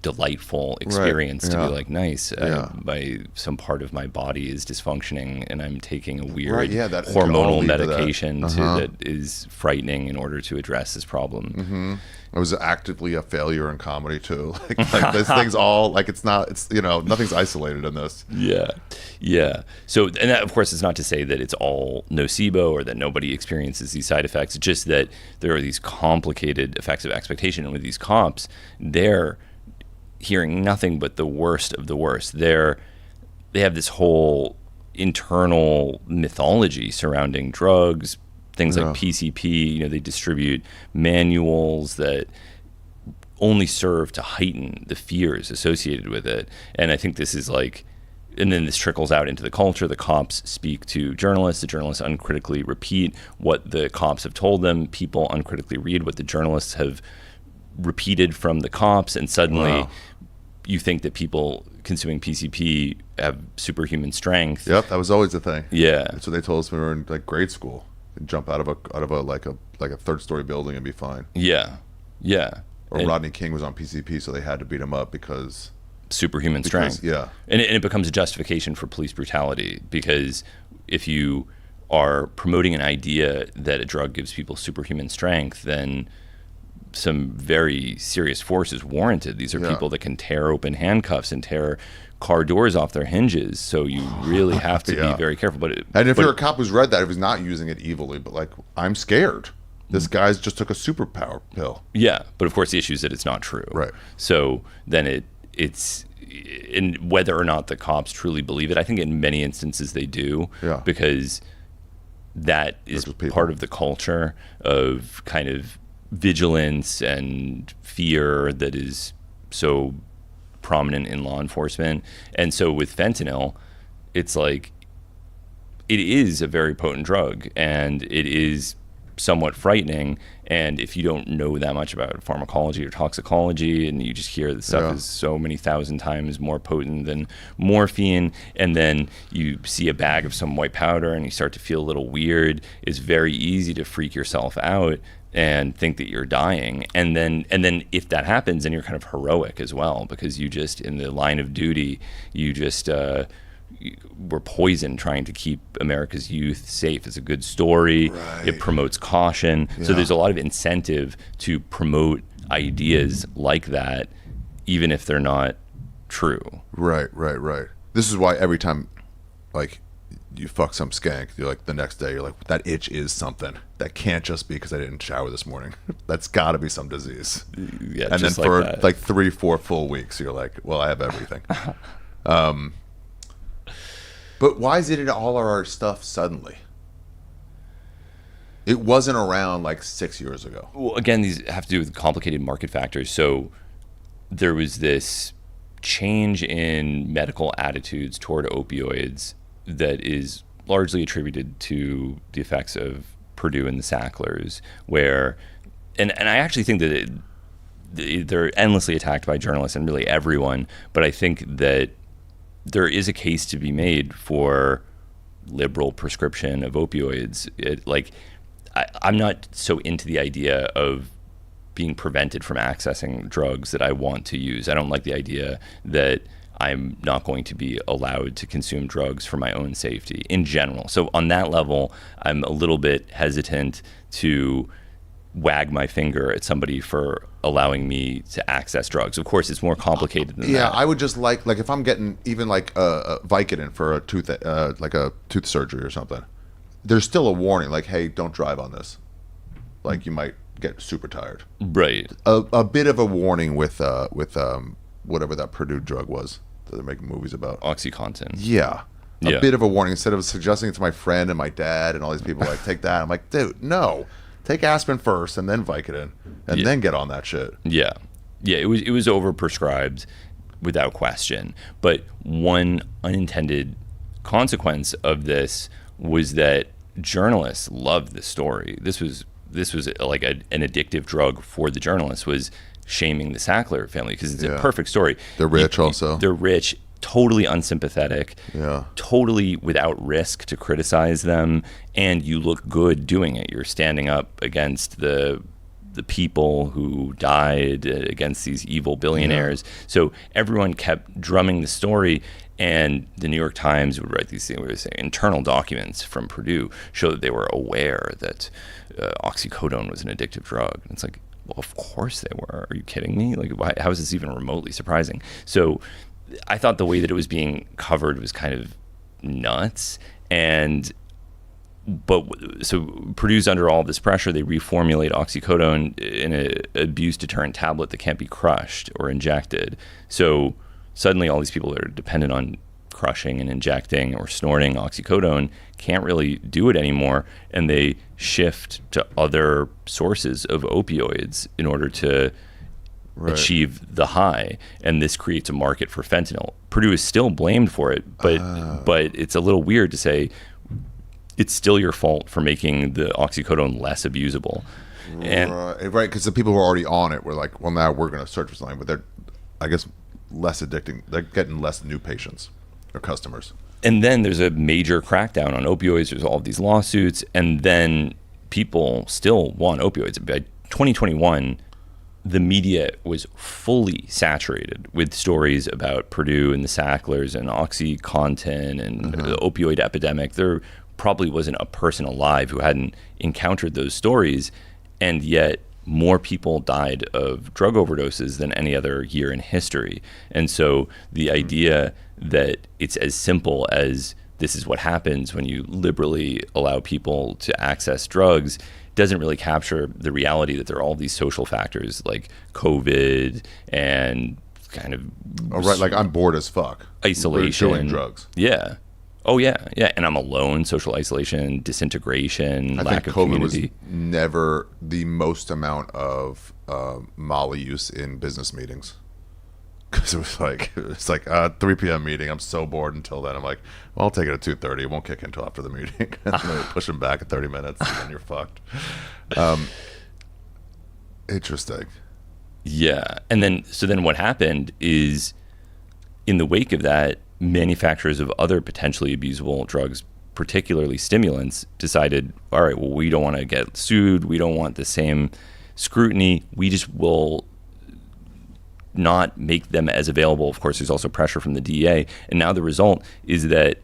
Speaker 2: delightful experience to be like, nice, some part of my body is dysfunctioning and I'm taking a weird
Speaker 1: that
Speaker 2: hormonal medication that is frightening in order to address this problem.
Speaker 1: I was actively a failure in comedy too. Like this thing's all like it's nothing's isolated in this.
Speaker 2: Yeah. So, and that, of course, is not to say that it's all nocebo or that nobody experiences these side effects. It's just that there are these complicated effects of expectation, and with these cops, they're hearing nothing but the worst of the worst. They have this whole internal mythology surrounding drugs, things like PCP. They distribute manuals that only serve to heighten the fears associated with it. And I think this is like, and then this trickles out into the culture. The cops speak to journalists. The journalists uncritically repeat what the cops have told them. People uncritically read what the journalists have repeated from the cops, and suddenly you think that people consuming PCP have superhuman strength.
Speaker 1: Yep, that was always the thing.
Speaker 2: Yeah,
Speaker 1: that's what they told us when we were in like grade school. And jump out of a like a third-story building and be fine.
Speaker 2: Yeah.
Speaker 1: Or Rodney King was on PCP, so they had to beat him up because
Speaker 2: superhuman strength.
Speaker 1: Yeah,
Speaker 2: and it becomes a justification for police brutality, because if you are promoting an idea that a drug gives people superhuman strength, then some very serious force is warranted. These are people that can tear open handcuffs and tear car doors off their hinges, so you really have to be very careful. But
Speaker 1: you're a cop who's read that, if he's not using it evilly, but like, I'm scared. This guy's just took a superpower pill.
Speaker 2: Yeah, but of course the issue is that it's not true.
Speaker 1: Right.
Speaker 2: So then it's in whether or not the cops truly believe it. I think in many instances they do.
Speaker 1: Yeah.
Speaker 2: Because that is part of the culture of kind of vigilance and fear that is so prominent in law enforcement. And so with fentanyl, it's like, it is a very potent drug, and it is somewhat frightening. And if you don't know that much about pharmacology or toxicology, and you just hear that stuff is so many thousand times more potent than morphine, and then you see a bag of some white powder and you start to feel a little weird, it's very easy to freak yourself out and think that you're dying. And then if that happens, then you're kind of heroic as well, because you just, in the line of duty, you just were poisoned trying to keep America's youth safe. It's a good story. Right. It promotes caution. Yeah. So there's a lot of incentive to promote ideas like that, even if they're not true.
Speaker 1: Right. This is why every time, like, you fuck some skank. You're like, the next day, you're like, that itch is something. That can't just be because I didn't shower this morning. That's got to be some disease.
Speaker 2: Yeah,
Speaker 1: and then
Speaker 2: just like
Speaker 1: for
Speaker 2: that.
Speaker 1: like 3-4 full weeks, you're like, well, I have everything. But why is it in all of our stuff suddenly? It wasn't around like 6 years ago.
Speaker 2: Well, again, these have to do with complicated market factors. So there was this change in medical attitudes toward opioids that is largely attributed to the effects of Purdue and the Sacklers, where, and I actually think that they're endlessly attacked by journalists and really everyone, but I think that there is a case to be made for liberal prescription of opioids. I'm not so into the idea of being prevented from accessing drugs that I want to use. I don't like the idea that I'm not going to be allowed to consume drugs for my own safety in general. So on that level, I'm a little bit hesitant to wag my finger at somebody for allowing me to access drugs. Of course, it's more complicated than that.
Speaker 1: Yeah, I would just like if I'm getting even like a Vicodin for a tooth, like a tooth surgery or something, there's still a warning, like, hey, don't drive on this. Like, you might get super tired.
Speaker 2: Right.
Speaker 1: A bit of a warning with whatever that Purdue drug was that they're making movies about.
Speaker 2: OxyContin.
Speaker 1: Yeah. A bit of a warning instead of suggesting it to my friend and my dad and all these people like, take that. I'm like, dude, no. Take aspirin first and then Vicodin and then get on that shit.
Speaker 2: Yeah. Yeah, it was overprescribed without question. But one unintended consequence of this was that journalists loved the story. This was like an addictive drug for the journalists, was shaming the Sackler family because it's a perfect story.
Speaker 1: They're rich also.
Speaker 2: They're rich, totally unsympathetic, totally without risk to criticize them, and you look good doing it. You're standing up against the people who died, against these evil billionaires. So everyone kept drumming the story, and the New York Times would write these things where they say internal documents from Purdue show that they were aware that oxycodone was an addictive drug. And it's like, well, of course they were. Are you kidding me? Like, how is this even remotely surprising? So I thought the way that it was being covered was kind of nuts. So Purdue's under all this pressure. They reformulate oxycodone in an abuse deterrent tablet that can't be crushed or injected. So suddenly all these people that are dependent on crushing and injecting or snorting oxycodone can't really do it anymore, and they shift to other sources of opioids in order to achieve the high, and this creates a market for fentanyl. Purdue is still blamed for it, but it's a little weird to say it's still your fault for making the oxycodone less abusable. And
Speaker 1: right, because the people who are already on it were like, well, now we're going to search for something, but they're, I guess, less addicting. They're getting less new patients or customers.
Speaker 2: And then there's a major crackdown on opioids. There's all of these lawsuits, and then people still want opioids. By 2021, the media was fully saturated with stories about Purdue and the Sacklers and OxyContin and the opioid epidemic. There probably wasn't a person alive who hadn't encountered those stories, and yet more people died of drug overdoses than any other year in history. And so the idea that it's as simple as this is what happens when you liberally allow people to access drugs doesn't really capture the reality that there are all these social factors like COVID and kind of
Speaker 1: like I'm bored as fuck.
Speaker 2: Isolation.
Speaker 1: We're doing drugs.
Speaker 2: Yeah. Oh, yeah. And I'm alone, social isolation, disintegration, lack of community.
Speaker 1: I think COVID was never the most amount of Molly use in business meetings. Because it's like 3 p.m. meeting. I'm so bored until then. I'm like, well, I'll take it at 2:30. It won't kick in until after the meeting. And then push them back at 30 minutes, and then you're fucked. Interesting.
Speaker 2: Yeah. And then what happened is, in the wake of that, manufacturers of other potentially abusable drugs, particularly stimulants, decided, all right, well, we don't want to get sued. We don't want the same scrutiny. We just will not make them as available. Of course, there's also pressure from the DEA. And now the result is that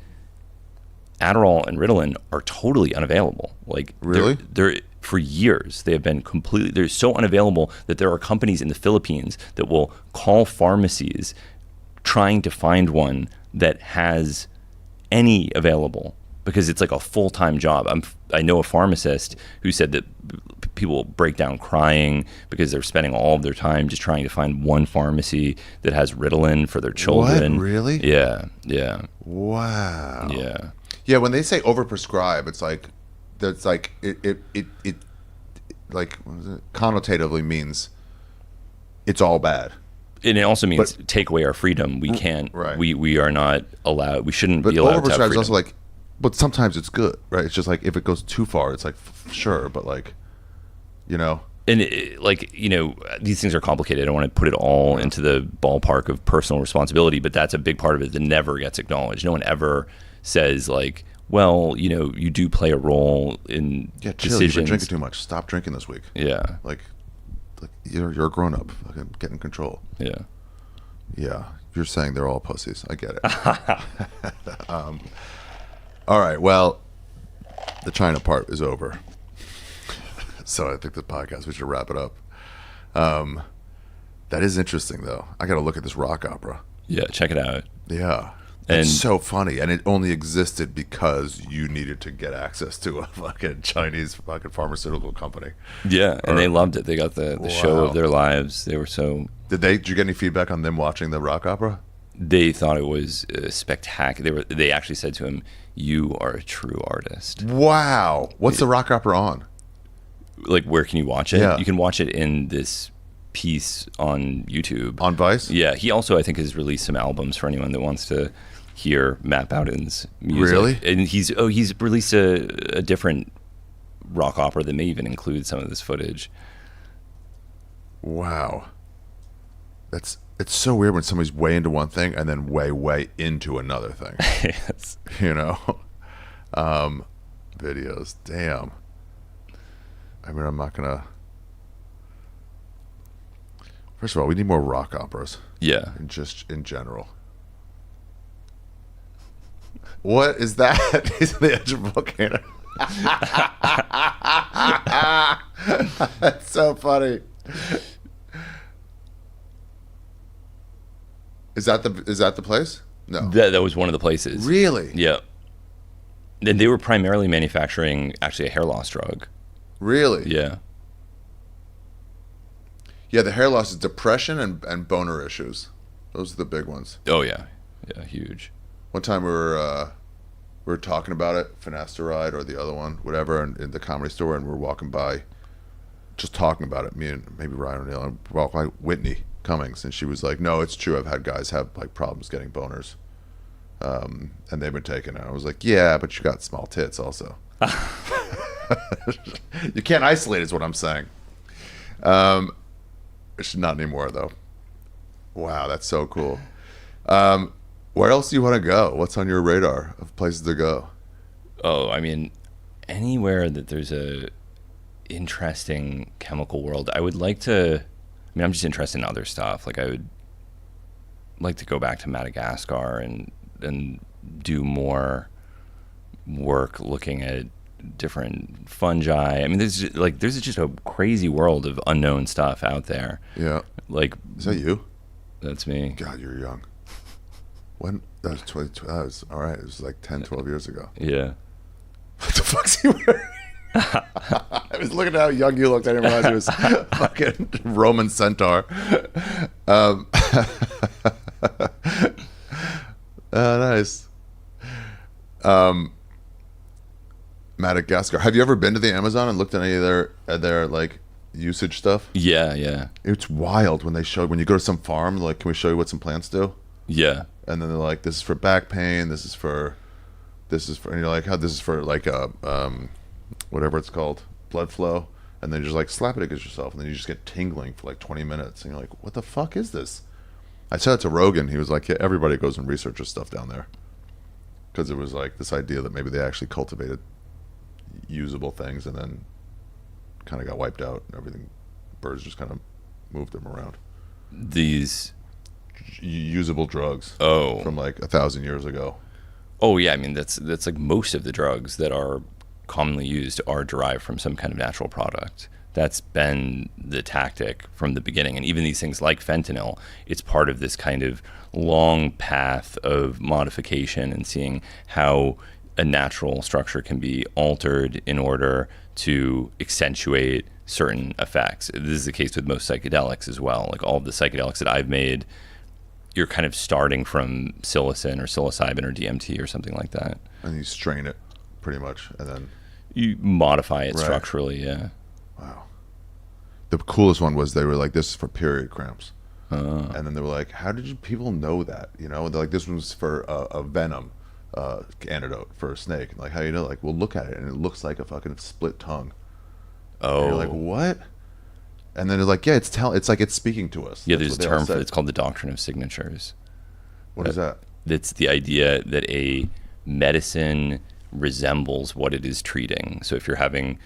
Speaker 2: Adderall and Ritalin are totally unavailable. Like,
Speaker 1: really?
Speaker 2: They're for years, they have been they're so unavailable that there are companies in the Philippines that will call pharmacies trying to find one that has any available because it's like a full-time job. I know a pharmacist who said that people break down crying because they're spending all of their time just trying to find one pharmacy that has Ritalin for their children.
Speaker 1: What? Really?
Speaker 2: Yeah.
Speaker 1: Wow.
Speaker 2: Yeah.
Speaker 1: Yeah, when they say overprescribe, it's like that's like it like what is it? Connotatively means it's all bad.
Speaker 2: And it also means take away our freedom. We can't.
Speaker 1: Right.
Speaker 2: We are not allowed. We shouldn't
Speaker 1: But
Speaker 2: be allowed to have
Speaker 1: overprescribe
Speaker 2: freedom.
Speaker 1: is also like, but sometimes it's good, right? It's just like if it goes too far, it's like sure, but like, you know.
Speaker 2: And these things are complicated. I don't want to put it all into the ballpark of personal responsibility, but that's a big part of it that never gets acknowledged. No one ever says like, well, you do play a role in
Speaker 1: Chill,
Speaker 2: decisions.
Speaker 1: you've been drinking too much. Stop drinking this week.
Speaker 2: Yeah.
Speaker 1: Like you're a grown up. Fucking get in control.
Speaker 2: Yeah.
Speaker 1: Yeah. You're saying they're all pussies. I get it. All right. Well, the China part is over. So I think the podcast, we should wrap it up. That is interesting, though. I got to look at this rock opera.
Speaker 2: Yeah. Check it out.
Speaker 1: Yeah.
Speaker 2: And
Speaker 1: it's so funny. And it only existed because you needed to get access to a fucking Chinese fucking pharmaceutical company.
Speaker 2: Yeah. And they loved it. They got the show of their lives. They were so...
Speaker 1: Did you get any feedback on them watching the rock opera?
Speaker 2: They thought it was spectacular. They actually said to him, "You are a true artist."
Speaker 1: Wow. What's the rock opera on?
Speaker 2: Like, where can you watch it?
Speaker 1: Yeah.
Speaker 2: You can watch it in this piece on YouTube.
Speaker 1: On Vice?
Speaker 2: Yeah. He also, I think, has released some albums for anyone that wants to hear Matt Bowden's music.
Speaker 1: Really?
Speaker 2: And he's released a different rock opera that may even include some of this footage.
Speaker 1: Wow. It's so weird when somebody's way into one thing and then way into another thing.
Speaker 2: Yes.
Speaker 1: You know? Videos. Damn. I mean, I'm not gonna... First of all, we need more rock operas.
Speaker 2: Yeah.
Speaker 1: Just in general. What is that? He's on the edge of a volcano. That's so funny. Is that the place? No.
Speaker 2: That was one of the places.
Speaker 1: Really?
Speaker 2: Yeah. And they were primarily manufacturing actually a hair loss drug.
Speaker 1: Really?
Speaker 2: Yeah.
Speaker 1: Yeah, the hair loss is depression and boner issues. Those are the big ones.
Speaker 2: Oh yeah. Yeah, huge.
Speaker 1: One time we were talking about it, finasteride or the other one, whatever, in the Comedy Store, and we're walking by, just talking about it. Me and maybe Ryan O'Neill, and walk by Whitney Cummings, and she was like, "No, it's true. I've had guys have like problems getting boners, and they've been taking it." I was like, "Yeah, but you got small tits also." You can't isolate, is what I'm saying. It's not anymore though. Wow, that's so cool. Where else do you want to go? What's on your radar of places to go?
Speaker 2: Oh, I mean, anywhere that there's a interesting chemical world. I would like to. I mean, I'm just interested in other stuff. Like, I would like to go back to Madagascar and do more work looking at different fungi. I mean, there's just a crazy world of unknown stuff out there.
Speaker 1: Yeah.
Speaker 2: Like,
Speaker 1: Is that you?
Speaker 2: that's me.
Speaker 1: God, you're young. When? That was 2012. That was, all right. It was like 10, 12 years ago.
Speaker 2: Yeah.
Speaker 1: What the fuck's he wearing? I was looking at how young you looked. I didn't realize he was fucking Roman centaur. Nice. Madagascar. Have you ever been to the Amazon and looked at any of their like usage stuff?
Speaker 2: Yeah, yeah.
Speaker 1: It's wild when you go to some farm, like, can we show you what some plants do?
Speaker 2: Yeah.
Speaker 1: And then they're like, this is for back pain, this is for and you're like, how this is for like whatever it's called, blood flow, and then you just like slap it against yourself, and then you just get tingling for like 20 minutes, and you're like, what the fuck is this? I said it to Rogan. He was like, yeah, everybody goes and researches stuff down there, because it was like this idea that maybe they actually cultivated usable things and then kind of got wiped out and everything. Birds just kind of moved them around.
Speaker 2: These
Speaker 1: usable drugs from like 1,000 years ago.
Speaker 2: Oh yeah, I mean that's like most of the drugs that are commonly used are derived from some kind of natural product. That's been the tactic from the beginning. And even these things like fentanyl, it's part of this kind of long path of modification and seeing how a natural structure can be altered in order to accentuate certain effects. This is the case with most psychedelics as well. Like all of the psychedelics that I've made, you're kind of starting from psilocin or psilocybin or DMT or something like that.
Speaker 1: And you strain it pretty much, and then
Speaker 2: you modify it
Speaker 1: Right.
Speaker 2: structurally, yeah.
Speaker 1: Wow. The coolest one was they were like, this is for period cramps. And then they were like, how did you people know that? You know, they're like, this was for a venom antidote for a snake. Like, how you know? Like, well, look at it, and it looks like a fucking split tongue. And
Speaker 2: Oh,
Speaker 1: you're like, what? And then it's like, yeah, it's like it's speaking to us.
Speaker 2: yeah,
Speaker 1: That's
Speaker 2: there's a
Speaker 1: what they all
Speaker 2: term for
Speaker 1: say.
Speaker 2: it. It's called the doctrine of signatures.
Speaker 1: What is that?
Speaker 2: That's the idea that a medicine resembles what it is treating. So if you're having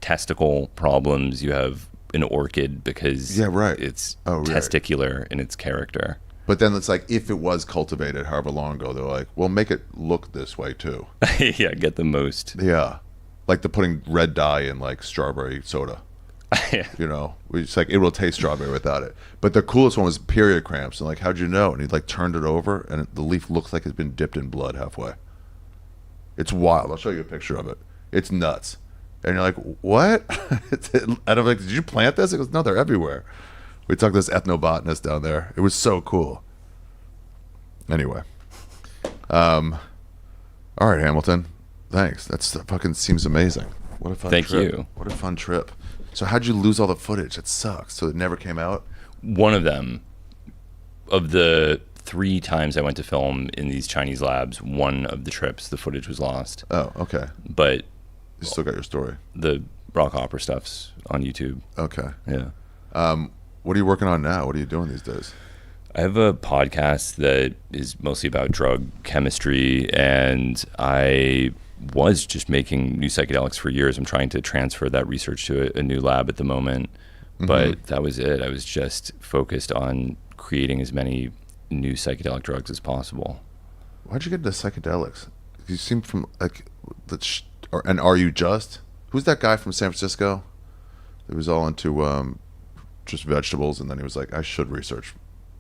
Speaker 2: testicle problems, you have an orchid because
Speaker 1: Yeah, right.
Speaker 2: it's
Speaker 1: Oh, right.
Speaker 2: testicular in its character.
Speaker 1: But then it's like, if it was cultivated however long ago, they're like, well, make it look this way too.
Speaker 2: Yeah, get the most.
Speaker 1: Yeah. Like the putting red dye in like strawberry soda. You know, it's like it will taste strawberry without it. But the coolest one was period cramps, and like, how'd you know? And he like turned it over, and the leaf looks like it's been dipped in blood halfway. It's wild. I'll show you a picture of it. It's nuts. And you're like, what? And I'm like, did you plant this? He goes, no, they're everywhere. We talked to this ethnobotanist down there. It was so cool. Anyway, all right, Hamilton. Thanks. That fucking seems amazing. What a fun
Speaker 2: Thank
Speaker 1: trip.
Speaker 2: you.
Speaker 1: What a fun trip. So how'd you lose all the footage? It sucks. So it never came out?
Speaker 2: One of them, of the 3 times I went to film in these Chinese labs, one of the trips, the footage was lost.
Speaker 1: Oh, okay.
Speaker 2: But
Speaker 1: You still got your story.
Speaker 2: the rock opera stuff's on YouTube.
Speaker 1: Okay.
Speaker 2: Yeah.
Speaker 1: What are you working on now? What are you doing these days?
Speaker 2: I have a podcast that is mostly about drug chemistry, and I was just making new psychedelics for years. I'm trying to transfer that research to a new lab at the moment, but that was it. I was just focused on creating as many new psychedelic drugs as possible.
Speaker 1: Why'd you get into psychedelics? You seem from like, and Are You Just? Who's that guy from San Francisco? He was all into just vegetables, and then he was like, I should research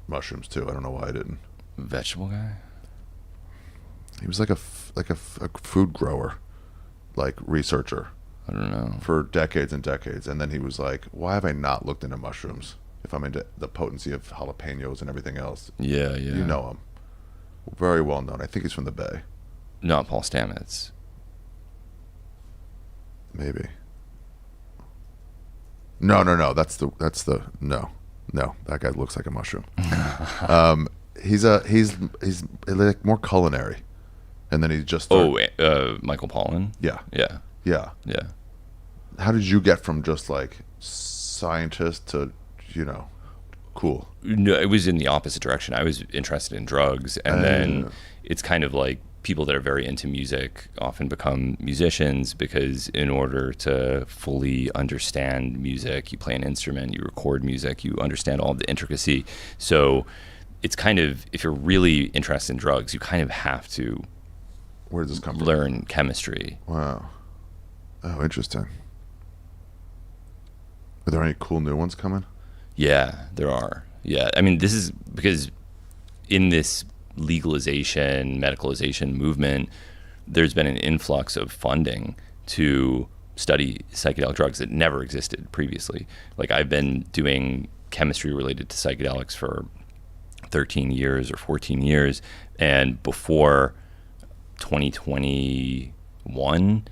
Speaker 1: mushrooms too. I don't know why I didn't.
Speaker 2: Vegetable guy?
Speaker 1: He was like a food grower, like researcher
Speaker 2: I don't know.
Speaker 1: for decades and decades, and then he was like, why have I not looked into mushrooms if I'm into the potency of jalapenos and everything else?
Speaker 2: Yeah.
Speaker 1: You know him. Very well known. I think he's from the Bay.
Speaker 2: Not Paul Stamets.
Speaker 1: Maybe. No. That's the no. That guy looks like a mushroom. He's like more culinary, and then he just
Speaker 2: Michael Pollan?
Speaker 1: yeah.
Speaker 2: Yeah.
Speaker 1: How did you get from just like scientist to cool?
Speaker 2: No, it was in the opposite direction. I was interested in drugs, and then it's kind of like people that are very into music often become musicians because in order to fully understand music, you play an instrument, you record music, you understand all of the intricacy. So it's kind of, if you're really interested in drugs, you kind of have to
Speaker 1: Where does this come from?
Speaker 2: learn chemistry.
Speaker 1: Wow. Oh, interesting. Are there any cool new ones coming?
Speaker 2: Yeah, there are. Yeah, I mean, this is because in this legalization, medicalization movement, there's been an influx of funding to study psychedelic drugs that never existed previously. Like, I've been doing chemistry related to psychedelics for 13 years or 14 years, and before 2021,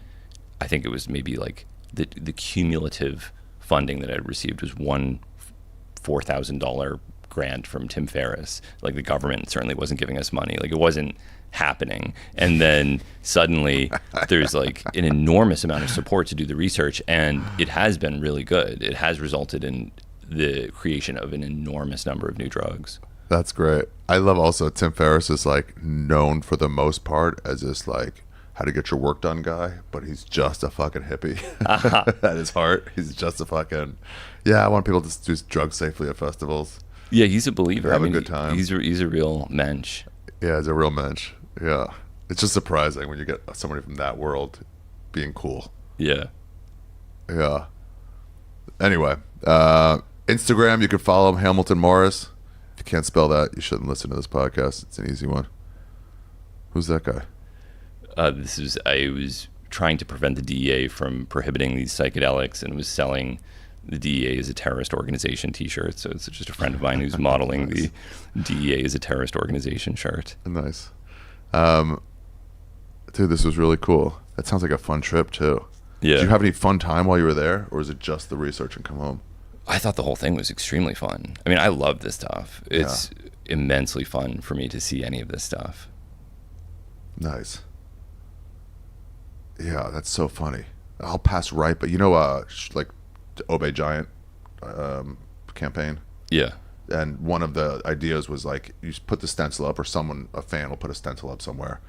Speaker 2: I think it was maybe like the cumulative funding that I'd received was one $4,000 grant from Tim Ferriss. Like, the government certainly wasn't giving us money. Like, it wasn't happening. And then suddenly there's like an enormous amount of support to do the research, and it has been really good. It has resulted in the creation of an enormous number of new drugs.
Speaker 1: That's great. I love also Tim Ferriss is like known for the most part as this like how to get your work done guy, but he's just a fucking hippie at his heart. He's just a fucking, I want people to do drugs safely at festivals.
Speaker 2: Yeah, he's a believer.
Speaker 1: Have a good time.
Speaker 2: He's a real mensch.
Speaker 1: Yeah, he's a real mensch. Yeah. It's just surprising when you get somebody from that world being cool.
Speaker 2: Yeah.
Speaker 1: Yeah. Anyway, Instagram, you can follow him, Hamilton Morris. If you can't spell that, you shouldn't listen to this podcast. It's an easy one. Who's that guy?
Speaker 2: I was trying to prevent the DEA from prohibiting these psychedelics, and was selling the DEA as a terrorist organization T-shirt. So it's just a friend of mine who's modeling the DEA as a terrorist organization shirt.
Speaker 1: Nice. Dude, this was really cool. That sounds like a fun trip too.
Speaker 2: Yeah.
Speaker 1: Did you have any fun time while you were there, or is it just the research and come home?
Speaker 2: I thought the whole thing was extremely fun. I mean, I love this stuff. It's immensely fun for me to see any of this stuff.
Speaker 1: Nice. Yeah, that's so funny. I'll pass right, but like the Obey Giant campaign.
Speaker 2: Yeah.
Speaker 1: And one of the ideas was like, you put the stencil up, or a fan will put a stencil up somewhere.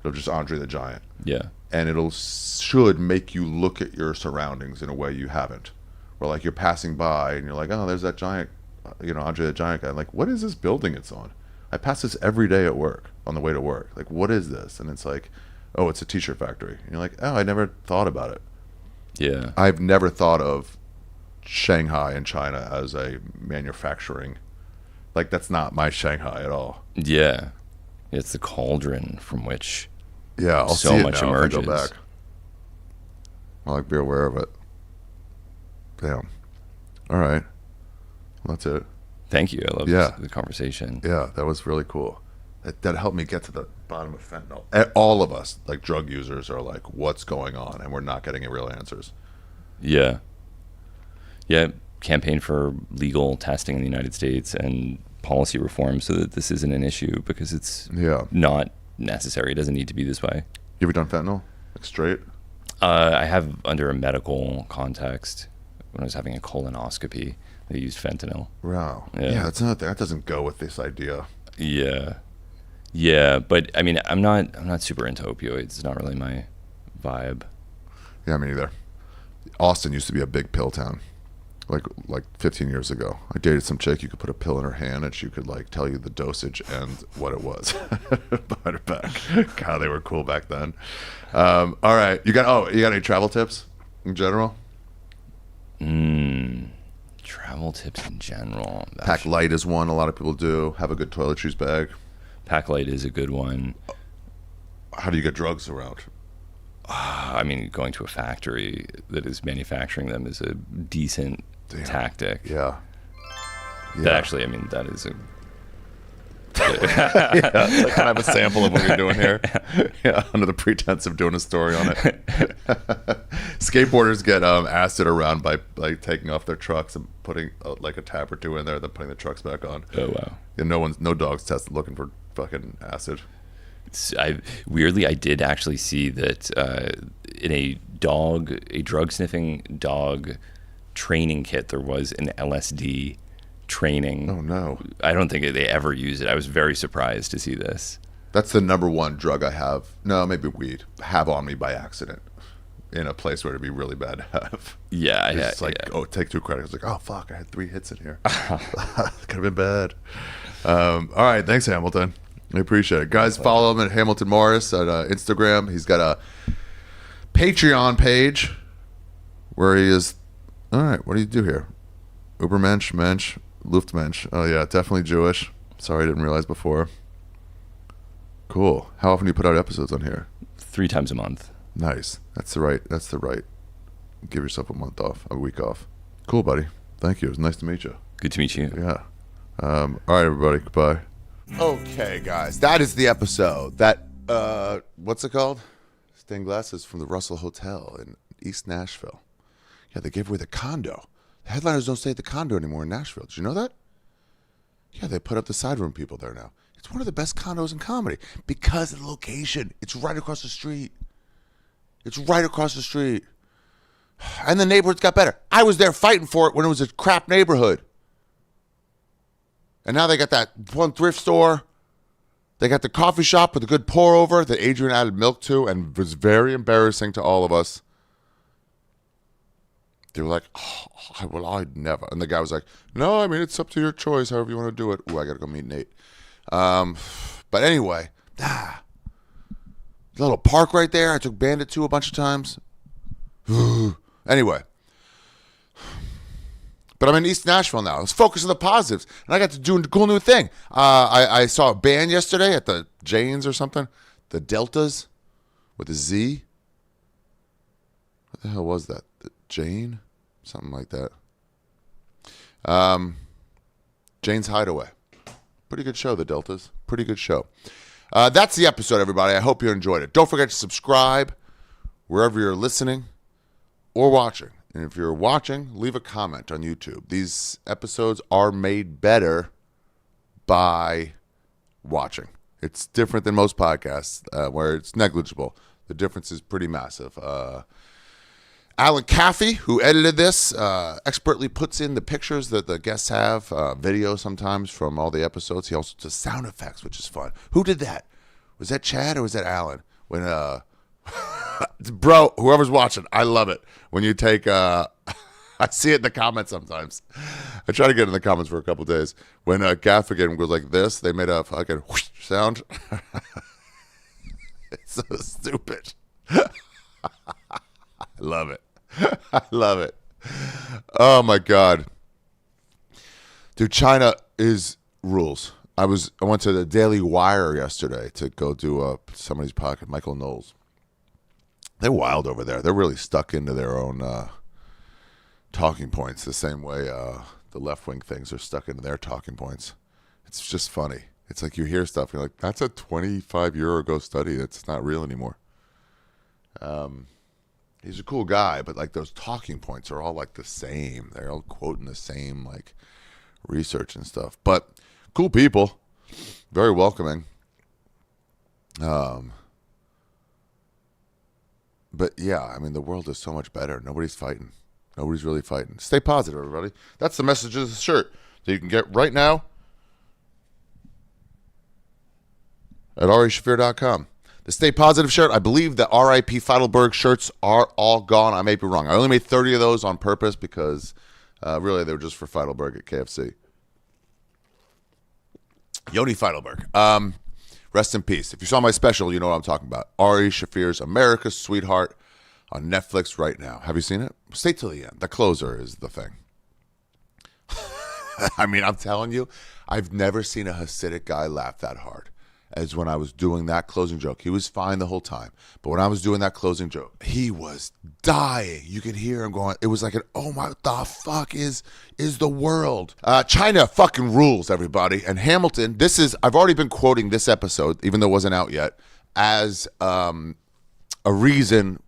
Speaker 1: It'll just Andre the Giant.
Speaker 2: Yeah.
Speaker 1: And should make you look at your surroundings in a way you haven't. Or like you're passing by and you're like, oh, there's that giant, Andre the Giant guy. I'm like, what is this building it's on? I pass this every day at work, on the way to work. Like, what is this? And it's like, oh, it's a t-shirt factory. And you're like, oh, I never thought about it.
Speaker 2: Yeah.
Speaker 1: I've never thought of Shanghai and China as a manufacturing. Like, that's not my Shanghai at all.
Speaker 2: Yeah. It's the cauldron from which
Speaker 1: I'll
Speaker 2: so
Speaker 1: see it
Speaker 2: much
Speaker 1: now
Speaker 2: emerges.
Speaker 1: if I go back. I'll be aware of it. Damn. All right. Well, that's it.
Speaker 2: Thank you. I love the conversation.
Speaker 1: Yeah, that was really cool. That helped me get to the bottom of fentanyl. All of us, like drug users, are like, what's going on? And we're not getting real answers.
Speaker 2: Yeah. Yeah. Campaign for legal testing in the United States and policy reform so that this isn't an issue, because it's not necessary. It doesn't need to be this way.
Speaker 1: You ever done fentanyl? Like straight?
Speaker 2: I have, under a medical context. When I was having a colonoscopy, they used fentanyl.
Speaker 1: Wow.
Speaker 2: Yeah,
Speaker 1: that's another thing. That doesn't go with this idea.
Speaker 2: Yeah, but I mean, I'm not super into opioids. It's not really my vibe.
Speaker 1: Yeah, me neither. Austin used to be a big pill town, like 15 years ago. I dated some chick. You could put a pill in her hand, and she could like tell you the dosage and what it was behind her back. God, they were cool back then. All right, you got any travel tips in general?
Speaker 2: Travel tips in general.
Speaker 1: Pack light is one. A lot of people do. Have a good toiletries bag.
Speaker 2: Pack light is a good one.
Speaker 1: How do you get drugs around?
Speaker 2: I mean, going to a factory that is manufacturing them is a decent tactic.
Speaker 1: Yeah.
Speaker 2: That actually, I mean, that is a...
Speaker 1: It's like kind of a sample of what you're doing here. Yeah, under the pretense of doing a story on it. Skateboarders get acid around by like taking off their trucks and putting like a tab or two in there, then putting the trucks back on.
Speaker 2: Oh wow!
Speaker 1: And no dogs tested looking for fucking acid.
Speaker 2: Weirdly, I did actually see that in a drug sniffing dog training kit, there was an LSD training.
Speaker 1: Oh no!
Speaker 2: I don't think they ever use it. I was very surprised to see this.
Speaker 1: That's the number one drug I have. No, maybe weed. Have on me by accident in a place where it'd be really bad to have.
Speaker 2: Yeah,
Speaker 1: it's oh, take 2 credits. Like, oh fuck, I had 3 hits in here. Could have been bad. All right, thanks Hamilton. I appreciate it, guys. Follow him at Hamilton Morris at Instagram. He's got a Patreon page where he is. All right, what do you do here? Ubermensch, Luftmensch. Oh yeah, definitely Jewish. Sorry, I didn't realize before. Cool. How often do you put out episodes on here?
Speaker 2: 3 times a month.
Speaker 1: Nice. That's the right. Give yourself a week off. Cool, buddy. Thank you. It was nice to meet you.
Speaker 2: Good to meet you.
Speaker 1: Yeah. All right, everybody. Goodbye. Okay, guys. That is the episode. That what's it called? Stained glasses from the Russell Hotel in East Nashville. Yeah, they gave away the condo. The headliners don't stay at the condo anymore in Nashville. Did you know that? Yeah, they put up the side room people there now. It's one of the best condos in comedy because of the location. It's right across the street. And the neighborhood's got better. I was there fighting for it when it was a crap neighborhood. And now they got that one thrift store. They got the coffee shop with a good pour over that Adrian added milk to and was very embarrassing to all of us. They were like, oh, well, I'd never. And the guy was like, no, I mean, it's up to your choice, however you want to do it. Ooh, I got to go meet Nate. But anyway, little park right there. I took Bandit 2 a bunch of times. Anyway. But I'm in East Nashville now. Let's focus on the positives. And I got to do a cool new thing. I saw a band yesterday at the Janes or something. The Deltas. with a Z. What the hell was that? Jane? Something like that. Jane's Hideaway. Pretty good show, The Deltas. Pretty good show. That's the episode, everybody. I hope you enjoyed it. Don't forget to subscribe wherever you're listening or watching. And if you're watching, leave a comment on YouTube. These episodes are made better by watching. It's different than most podcasts where it's negligible. The difference is pretty massive. Alan Caffey, who edited this, expertly puts in the pictures that the guests have, video sometimes from all the episodes. He also does sound effects, which is fun. Who did that? Was that Chad or was that Alan? When bro, whoever's watching, I love it. When you take, I see it in the comments sometimes. I try to get in the comments for a couple days. When Gaffigan goes like this, they made a fucking whoosh sound. It's so stupid. I love it. I love it. Oh my God. Dude, China is rules. I went to the Daily Wire yesterday to go do somebody's podcast, Michael Knowles. They're wild over there. They're really stuck into their own talking points the same way the left-wing things are stuck into their talking points. It's just funny. It's like you hear stuff, and you're like, that's a 25-year-ago study. It's not real anymore. He's a cool guy, but like those talking points are all like the same. They're all quoting the same like research and stuff. But cool people, very welcoming. But yeah, I mean, the world is so much better. Nobody's fighting. Nobody's really fighting. Stay positive, everybody. That's the message of the shirt that you can get right now at arishafir.com. The Stay Positive shirt, I believe the R.I.P. Feidelberg shirts are all gone. I may be wrong. I only made 30 of those on purpose because really they were just for Feidelberg at KFC. Yoni Feidelberg. Rest in peace. If you saw my special, you know what I'm talking about. Ari Shaffir's America's Sweetheart on Netflix right now. Have you seen it? Stay till the end. The closer is the thing. I mean, I'm telling you, I've never seen a Hasidic guy laugh that hard as when I was doing that closing joke. He was fine the whole time. But when I was doing that closing joke, he was dying. You could hear him going, it was like oh my, the fuck is the world? China fucking rules, everybody. And Hamilton, I've already been quoting this episode, even though it wasn't out yet, as a reason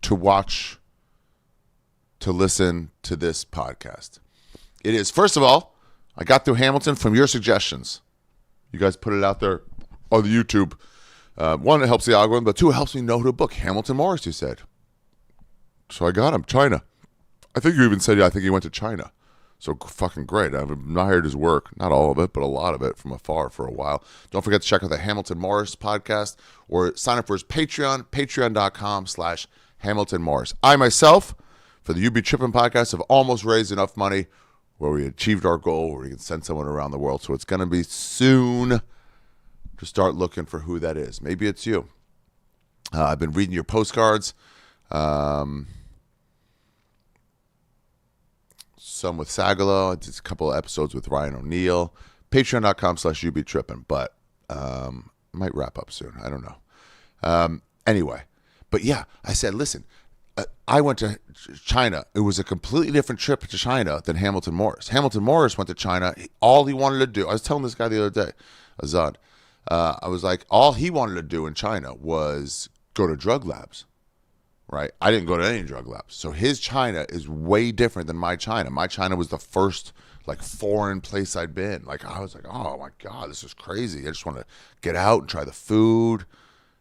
Speaker 1: to watch, to listen to this podcast. It is, first of all, I got through Hamilton from your suggestions. You guys put it out there on the YouTube. One, it helps the algorithm, but two, it helps me know who to book. Hamilton Morris, you said. So I got him. China. I think you even said, I think he went to China. So fucking great. I've admired his work. Not all of it, but a lot of it from afar for a while. Don't forget to check out the Hamilton Morris podcast or sign up for his Patreon, patreon.com/Hamilton Morris. I myself, for the You Be Trippin podcast, have almost raised enough money where we achieved our goal, where we can send someone around the world. So it's going to be soon to start looking for who that is. Maybe it's you. I've been reading your postcards. Some with Sagalo. I did a couple of episodes with Ryan O'Neal. Patreon.com/You Be Trippin. But might wrap up soon. I don't know. Anyway. But yeah, I said, listen, I went to China. It was a completely different trip to China than Hamilton Morris. Hamilton Morris went to China. All he wanted to do, I was telling this guy the other day, Azad, I was like, all he wanted to do in China was go to drug labs, right? I didn't go to any drug labs. So his China is way different than my China. My China was the first like foreign place I'd been. Like I was like, oh my God, this is crazy. I just want to get out and try the food.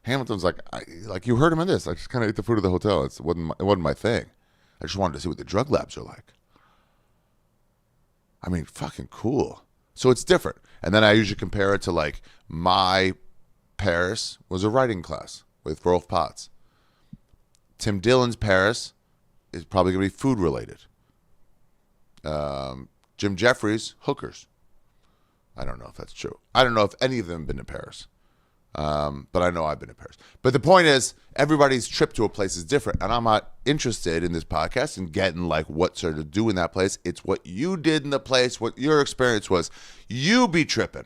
Speaker 1: Hamilton's like you heard him in this. I just kind of ate the food at the hotel. It wasn't my thing. I just wanted to see what the drug labs are like. I mean, fucking cool. So it's different. And then I usually compare it to like my Paris was a writing class with Rolf Potts. Tim Dillon's Paris is probably going to be food related. Jim Jeffries, hookers. I don't know if that's true. I don't know if any of them have been to Paris. But I know I've been to Paris. But the point is, everybody's trip to a place is different. And I'm not interested in this podcast in getting like what sort of do in that place. It's what you did in the place, what your experience was. You be tripping.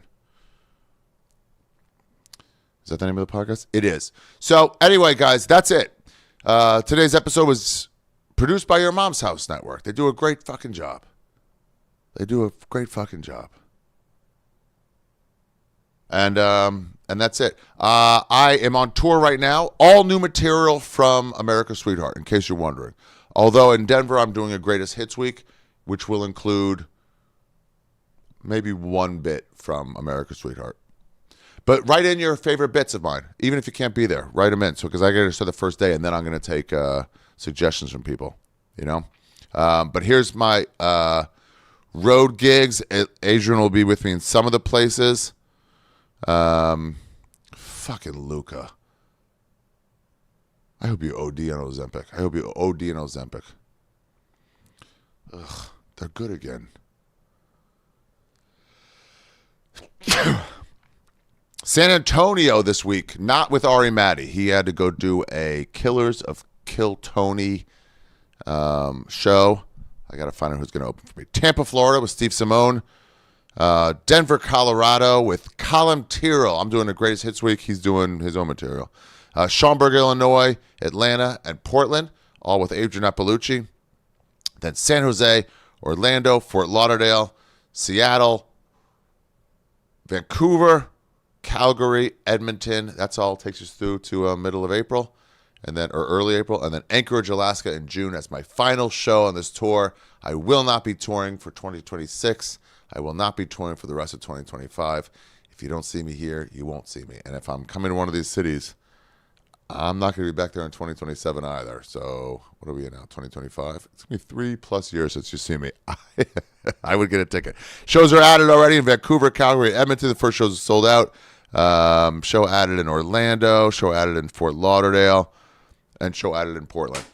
Speaker 1: Is that the name of the podcast? It is. So anyway, guys, that's it. Today's episode was produced by Your Mom's House Network. They do a great fucking job. And that's it. I am on tour right now. All new material from America's Sweetheart, in case you're wondering. Although in Denver, I'm doing a Greatest Hits Week, which will include maybe one bit from America's Sweetheart. But write in your favorite bits of mine, even if you can't be there. Write them in, because I get to start the first day, and then I'm going to take suggestions from people. You know. But here's my road gigs. Adrian will be with me in some of the places. Fucking Luca. I hope you OD on Ozempic. Ugh, they're good again. San Antonio this week, not with Ari Matty. He had to go do a Killers of Kill Tony show. I got to find out who's going to open for me. Tampa, Florida with Steve Simone. Denver, Colorado with Colin Tyrrell. I'm doing the Greatest Hits Week. He's doing his own material. Schaumburg, Illinois, Atlanta, and Portland, all with Adrian Appalucci. Then San Jose, Orlando, Fort Lauderdale, Seattle, Vancouver, Calgary, Edmonton. That's all takes us through to middle of April, and then or early April, and then Anchorage, Alaska in June. That's my final show on this tour. I will not be touring for 2026. I will not be touring for the rest of 2025. If you don't see me here, you won't see me. And if I'm coming to one of these cities, I'm not going to be back there in 2027 either. So what are we in now, 2025? It's going to be 3+ years since you see me. I would get a ticket. Shows are added already in Vancouver, Calgary, Edmonton. The first shows are sold out. Show added in Orlando. Show added in Fort Lauderdale. And show added in Portland.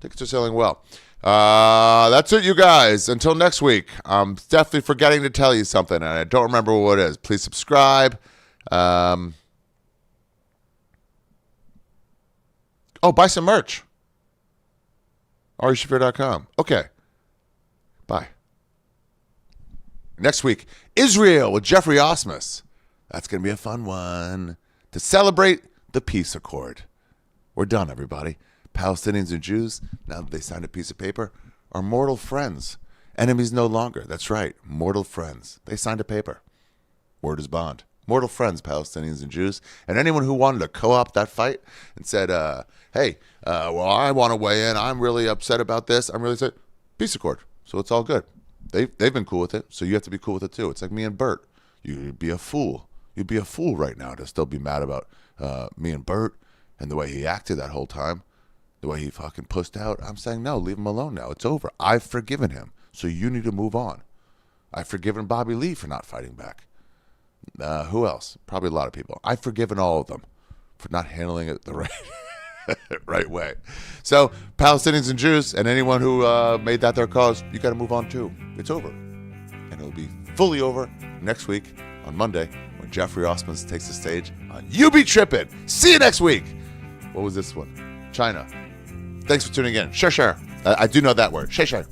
Speaker 1: Tickets are selling well. That's it, you guys. Until next week. I'm definitely forgetting to tell you something, and I don't remember what it is. Please subscribe. Buy some merch. AriShaffir.com. Okay. Bye. Next week, Israel with Jeffrey Osmus. That's going to be a fun one. To celebrate the peace accord. We're done, everybody. Palestinians and Jews, now that they signed a piece of paper, are mortal friends. Enemies no longer. That's right. Mortal friends. They signed a paper. Word is bond. Mortal friends, Palestinians and Jews. And anyone who wanted to co-opt that fight and said, hey, I want to weigh in. I'm really upset about this. I'm really upset. Peace accord. So it's all good. They've been cool with it. So you have to be cool with it too. It's like me and Bert. You'd be a fool. You'd be a fool right now to still be mad about me and Bert and the way he acted that whole time. The way he fucking pussed out. I'm saying, no, leave him alone now. It's over. I've forgiven him. So you need to move on. I've forgiven Bobby Lee for not fighting back. Who else? Probably a lot of people. I've forgiven all of them for not handling it the right way. So Palestinians and Jews and anyone who made that their cause, you got to move on too. It's over. And it'll be fully over next week on Monday when Jeffrey Osmus takes the stage on You Be Trippin. See you next week. What was this one? China. Thanks for tuning in. Sure. I do know that word. Sure.